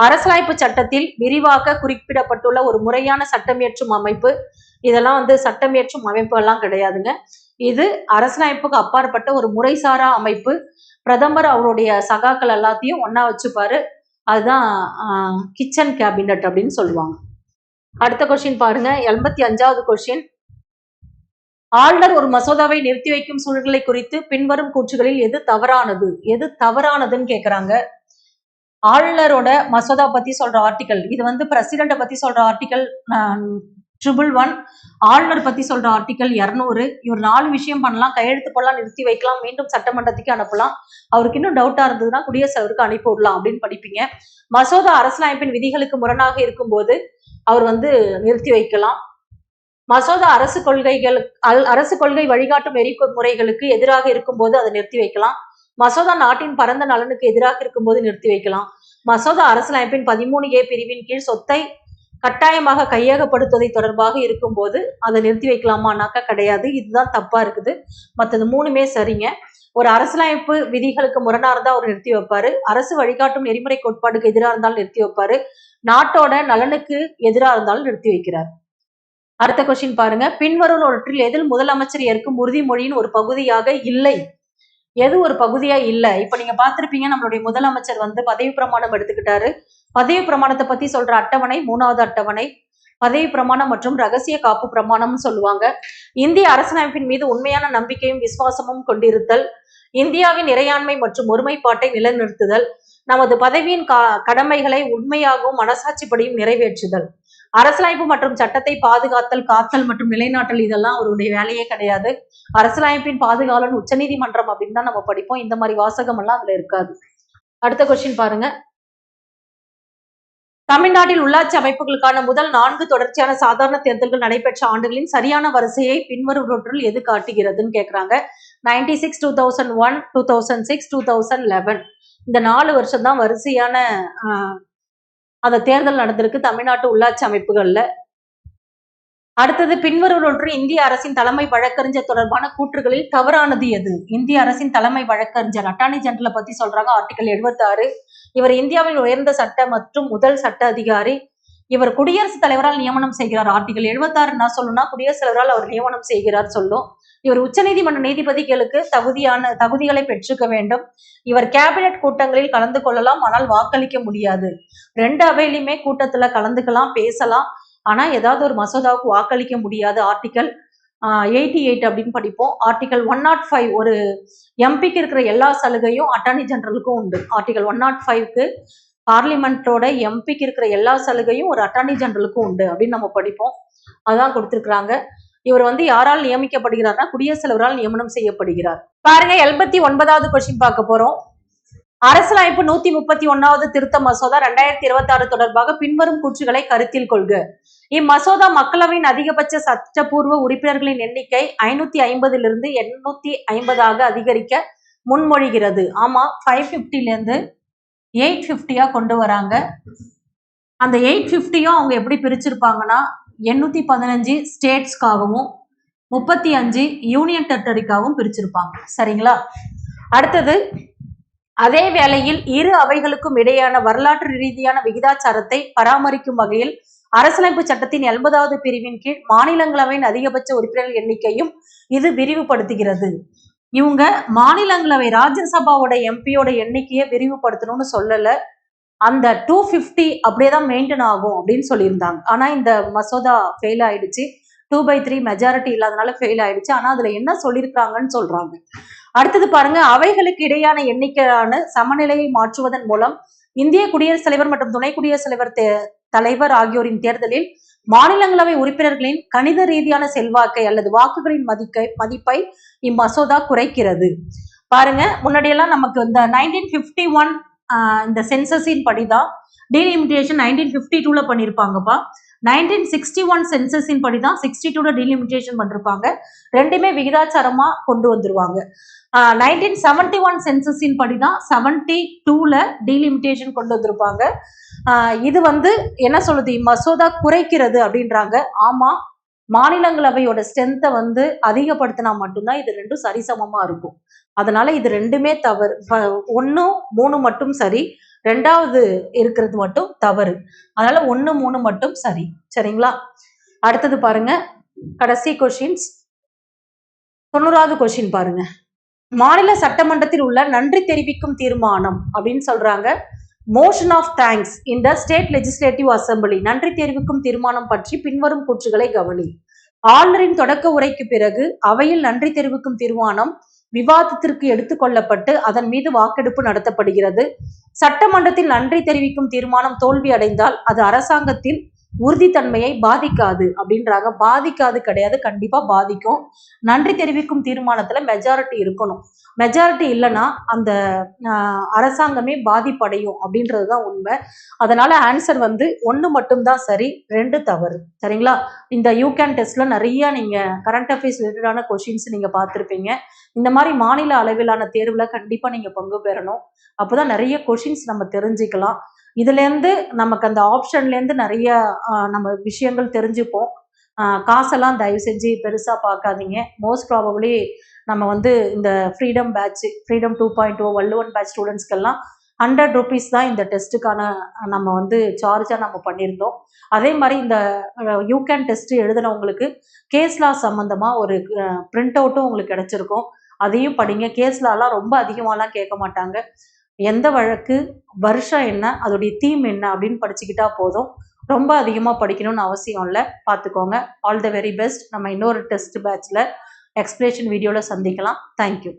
அரசியலமைப்பு சட்டத்தில் விரிவாக குறிப்பிடப்பட்டுள்ள ஒரு முறையான சட்டமியற்றும் அமைப்பு. இதெல்லாம் வந்து சட்டமியற்றும் அமைப்பு எல்லாம் கிடையாதுங்க. இது அரசியலமைப்புக்கு அப்பாற்பட்ட ஒரு முறைசாரா அமைப்பு. பிரதமர் அவருடைய சகாக்கள் எல்லாத்தையும் ஒன்னா வச்சுப்பாரு. அதுதான் கிச்சன் கேபினட் அப்படின்னு சொல்லுவாங்க. அடுத்த கொஸ்டின் பாருங்க. 85வது கொஸ்டின். ஆளுநர் ஒரு மசோதாவை நிறுத்தி வைக்கும் சூழ்நிலை குறித்து பின்வரும் கூற்றுகளில் எது தவறானது? எது தவறானதுன்னு கேக்குறாங்க. ஆளுநரோட மசோதா பத்தி சொல்ற ஆர்டிகல், இது வந்து பிரசிடென்ட பத்தி சொல்ற ஆர்டிகல் 111, ஆளுநர் பத்தி சொல்ற ஆர்டிகல் 200. இவர் 4 விஷயம் பண்ணலாம். கையெழுத்து போடலாம், நிறுத்தி வைக்கலாம், மீண்டும் சட்டமன்றத்துக்கு அனுப்பலாம். அவருக்கு இன்னும் டவுட்டா இருந்ததுன்னா குடியரசுத் தலைவருக்கு அனுப்பி விடலாம் அப்படின்னு படிப்பீங்க. மசோதா அரசியலமைப்பின் விதிகளுக்கு முரணாக இருக்கும் போது அவர் வந்து நிறுத்தி வைக்கலாம். மசோதா அரசு கொள்கை வழிகாட்டும் நெறிமுறைகளுக்கு எதிராக இருக்கும் போது அதை நிறுத்தி வைக்கலாம். மசோதா நாட்டின் பரந்த நலனுக்கு எதிராக இருக்கும் போது நிறுத்தி வைக்கலாம். மசோதா அரசியலமைப்பின் 13A பிரிவின் கீழ் சொத்தை கட்டாயமாக கையகப்படுத்துவதை தொடர்பாக இருக்கும்போது அதை நிறுத்தி வைக்கலாமான்னாக்கா கிடையாது. இதுதான் தப்பா இருக்குது. மற்றது மூணுமே சரிங்க. ஒரு அரசியலமைப்பு விதிகளுக்கு முரணா இருந்தா அவர் நிறுத்தி வைப்பாரு. அரசு வழிகாட்டும் நெறிமுறை கோட்பாடுக்கு எதிராக இருந்தாலும் நிறுத்தி வைப்பாரு. நாட்டோட நலனுக்கு எதிராக இருந்தாலும் நிறுத்தி வைக்கிறார். அடுத்த கொஸ்டின் பாருங்க. பின்வருவனவற்றில் எதில் முதலமைச்சர் ஏற்கும் உறுதிமொழியின் ஒரு பகுதியாக இல்லை? எது ஒரு பகுதியா இல்ல? இப்ப நீங்க பார்த்திருப்பீங்க, நம்மளுடைய முதலமைச்சர் வந்து பதவி பிரமாணம் எடுத்துக்கிட்டாரு. பதவி பிரமாணத்தை பத்தி சொல்ற அட்டவணை 3வது அட்டவணை. பதவி பிரமாணம் மற்றும் ரகசிய காப்பு பிரமாணம்னு சொல்லுவாங்க. இந்திய அரசியலமைப்பின் மீது உண்மையான நம்பிக்கையும் விசுவாசமும் கொண்டிருத்தல், இந்தியாவின் இறையாண்மை மற்றும் ஒருமைப்பாட்டை நிலைநிறுத்துதல், நமது பதவியின் கடமைகளை உண்மையாகவும் மனசாட்சிப்படியும் நிறைவேற்றுதல், அரசியலமைப்பு மற்றும் சட்டத்தை பாதுகாத்தல், காத்தல் மற்றும் நிலைநாட்டல், இதெல்லாம் அவருடைய வேலையே கிடையாது. அரசியலமைப்பின் பாதுகாவலன் உச்சநீதிமன்றம் அப்படின்னு தான் நம்ம படிப்போம். இந்த மாதிரி வாசகம் எல்லாம் அதுல இருக்காது. அடுத்த கொஸ்டின் பாருங்க. தமிழ்நாட்டில் உள்ளாட்சி அமைப்புகளுக்கான முதல் 4 தொடர்ச்சியான சாதாரண தேர்தல்கள் நடைபெற்ற ஆண்டுகளின் சரியான வரிசையை பின்வருவற்றுள் எது காட்டுகிறதுன்னு கேக்குறாங்க. 96, 2001, 2006, 2011. இந்த 4 வருஷம் தான் வரிசையான அந்த தேர்தல் நடந்திருக்கு தமிழ்நாட்டு உள்ளாட்சி அமைப்புகள்ல. அடுத்தது பின்வருவனொன்று இந்திய அரசின் தலைமை வழக்கறிஞர் தொடர்பான கூற்றுகளில் தவறானது எது? இந்திய அரசின் தலைமை வழக்கறிஞர் அட்டார்னி ஜெனரலை பத்தி சொல்றாங்க. ஆர்டிகல் 76. இவர் இந்தியாவின் உயர்ந்த சட்ட மற்றும் முதல் சட்ட அதிகாரி. இவர் குடியரசுத் தலைவரால் நியமனம் செய்கிறார். ஆர்டிகல் 76 என்ன சொல்லும்னா குடியரசுத் தலைவரால் அவர் நியமனம் செய்கிறார் சொல்லும். இவர் உச்சநீதிமன்ற நீதிபதிகளுக்கு தகுதிகளை பெற்றுக்க வேண்டும். இவர் கேபினெட் கூட்டங்களில் கலந்து கொள்ளலாம், ஆனால் வாக்களிக்க முடியாது. 2 அவையிலுமே கூட்டத்துல கலந்துக்கலாம், பேசலாம், ஆனா ஏதாவது ஒரு மசோதாவுக்கு வாக்களிக்க முடியாது. ஆர்டிகல் 88 அப்படின்னு படிப்போம். ஆர்டிகல் 105 ஒரு எம்பிக்கு இருக்கிற எல்லா சலுகையும் அட்டார்னி ஜெனரலுக்கும் உண்டு. ஆர்டிகல் 105க்கு பார்லிமெண்டோட எம்பிக்கு இருக்கிற எல்லா சலுகையும் ஒரு அட்டார்னி ஜெனரலுக்கும் உண்டு அப்படின்னு நம்ம படிப்போம். அதான் கொடுத்திருக்கிறாங்க. இவர் வந்து யாரால் நியமிக்கப்படுகிறார்னா குடியரசுத் தலைவரால் நியமனம் செய்யப்படுகிறார். பாருங்க, 89வது கொஸ்டின் பார்க்க போறோம். அரசியலமைப்பு 131வது திருத்த மசோதா 2026 தொடர்பாக பின்வரும் கூற்றுகளை கருத்தில் கொள்க. இம்மசோதா மக்களவையின் அதிகபட்ச சட்டப்பூர்வ உறுப்பினர்களின் எண்ணிக்கை 550 850 அதிகரிக்க முன்மொழிகிறது. ஆமா, 550 850 கொண்டு வராங்க. அந்த 850 அவங்க எப்படி பிரிச்சிருப்பாங்கன்னா 815 ஸ்டேட்ஸ்க்காகவும் 35 யூனியன் டெரிட்டரிக்காகவும் பிரிச்சிருப்பாங்க. சரிங்களா? அடுத்தது, அதே வேளையில் இரு அவைகளுக்கும் இடையான வரலாற்று ரீதியான விகிதாச்சாரத்தை பராமரிக்கும் வகையில் அரசியலமைப்பு சட்டத்தின் 80வது பிரிவின் கீழ் மாநிலங்களவையின் அதிகபட்ச உறுப்பினர்கள் எண்ணிக்கையும் இது விரிவுபடுத்துகிறது. இவங்க மாநிலங்களவை ராஜ்யசபாவோட எம்பியோட எண்ணிக்கையை விரிவுபடுத்தணும்னு சொல்லல. அந்த 250 அப்படியேதான் மெயின்டைன் ஆகும் அப்படின்னு சொல்லியிருந்தாங்க. ஆனா இந்த மசோதா ஃபெயில் ஆயிடுச்சு. 2/3 மெஜாரிட்டி இல்லாதனால ஃபெயில் ஆயிடுச்சு. ஆனா அதுல என்ன சொல்லியிருக்காங்கன்னு சொல்றாங்க. அடுத்தது பாருங்க, அவைகளுக்கு இடையான எண்ணிக்கையான சமநிலையை மாற்றுவதன் மூலம் இந்திய குடியரசுத் தலைவர் மற்றும் துணை குடியரசுத் தலைவர் ஆகியோரின் தேர்தலில் மாநிலங்களவை உறுப்பினர்களின் கணித ரீதியான செல்வாக்கை அல்லது வாக்குகளின் மதிப்பை இம்மசோதா குறைக்கிறது. பாருங்க, முன்னாடியெல்லாம் நமக்கு இந்த 1951 இந்த சென்சஸின் படிதான் டீலிமிட்டேஷன் 1952ல பண்ணியிருப்பாங்கப்பா. 1961 சென்சஸின் படிதான் 62ல டீலிமிட்டேஷன் பண்ணிருப்பாங்க. ரெண்டுமே விகிதாச்சாரமா கொண்டு வந்துருவாங்க. 1971 சென்சஸின் படிதான் 72ல டீலிமிட்டேஷன் கொண்டு வந்திருப்பாங்க. இது வந்து என்ன சொல்லுது, மசோதா குறைக்கிறது அப்படின்றாங்க. ஆமா, மாநிலங்களவையோட ஸ்ட்ரென்த்தை வந்து அதிகப்படுத்தினா மட்டும்தான் இது ரெண்டும் சரிசமமா இருக்கும். அதனால இது ரெண்டுமே தவறு. 1, 3 மட்டும் சரி, 2வது இருக்கிறது மட்டும் தவறு. அதனால 1, 3 மட்டும் சரி. சரிங்களா? அடுத்தது பாருங்க, கடைசி கொஸ்டின்ஸ். 90வது கொஸ்டின் பாருங்க. மாநில சட்டமன்றத்தில் உள்ள நன்றி தெரிவிக்கும் தீர்மானம் அப்படின்னு சொல்றாங்க. Motion of thanks in the state legislative assembly. நன்றி தெரிவிக்கும் தீர்மானம் பற்றி பின்வரும் கூற்றுகளை கவனி. ஆளுநரின் தொடக்க உரைக்கு பிறகு அவையில் நன்றி தெரிவிக்கும் தீர்மானம் விவாதத்திற்கு எடுத்துக்கொள்ளப்பட்டு அதன் மீது வாக்கெடுப்பு நடத்தப்படுகிறது. சட்டமன்றத்தில் நன்றி தெரிவிக்கும் தீர்மானம் தோல்வி அடைந்தால் அது அரசாங்கத்தில் உறுதித்தன்மையை பாதிக்காது அப்படின்றாங்க. பாதிக்காது கிடையாது, கண்டிப்பா பாதிக்கும். நன்றி தெரிவிக்கும் தீர்மானத்துல மெஜாரிட்டி இருக்கணும். மெஜாரிட்டி இல்லைன்னா அந்த அரசாங்கமே பாதிப்படையும் அப்படின்றதுதான் உண்மை. அதனால ஆன்சர் வந்து 1 மட்டும்தான் சரி, 2 தவறு. சரிங்களா? இந்த யூகேன் டெஸ்ட்ல நிறைய நீங்க கரண்ட் அஃபேர்ஸ் ரிலேட்டடான கொஸ்டின்ஸ் நீங்க பார்த்துருப்பீங்க. இந்த மாதிரி மாநில அளவிலான தேர்வுல கண்டிப்பா நீங்க பங்கு பெறணும். அப்போதான் நிறைய கொஸ்டின்ஸ் நம்ம தெரிஞ்சுக்கலாம். இதுலேருந்து நமக்கு அந்த ஆப்ஷன்லேருந்து நிறைய நம்ம விஷயங்கள் தெரிஞ்சுப்போம். காசெல்லாம் தயவு செஞ்சு பெருசாக பார்க்காதீங்க. மோஸ்ட் ப்ராபப்ளி நம்ம வந்து இந்த freedom batch, freedom 2.0 Valluvan batch ஸ்டூடெண்ட்ஸ்க்கெல்லாம் ₹100 தான் இந்த டெஸ்ட்டுக்கான நம்ம வந்து சார்ஜாக நம்ம பண்ணியிருந்தோம். அதே மாதிரி இந்த யூகேன் டெஸ்ட் எழுதினவங்களுக்கு கேஸ் லா சம்மந்தமாக ஒரு பிரிண்ட் அவுட்டும் உங்களுக்கு கிடைச்சிருக்கும். அதையும் படிங்க. கேஸ் லாலாம் ரொம்ப அதிகமாகலாம் கேட்க மாட்டாங்க. எந்த வழக்கு, வருஷம் என்ன, அதோடைய தீம் என்ன அப்படின்னு படிச்சுக்கிட்டா போதும். ரொம்ப அதிகமாக படிக்கணும்னு அவசியம் இல்லை. பார்த்துக்கோங்க. All the very best. நம்ம இன்னொரு டெஸ்ட் பேட்ச்சில் எக்ஸ்பிளேஷன் வீடியோவில் சந்திக்கலாம். தேங்க்யூ.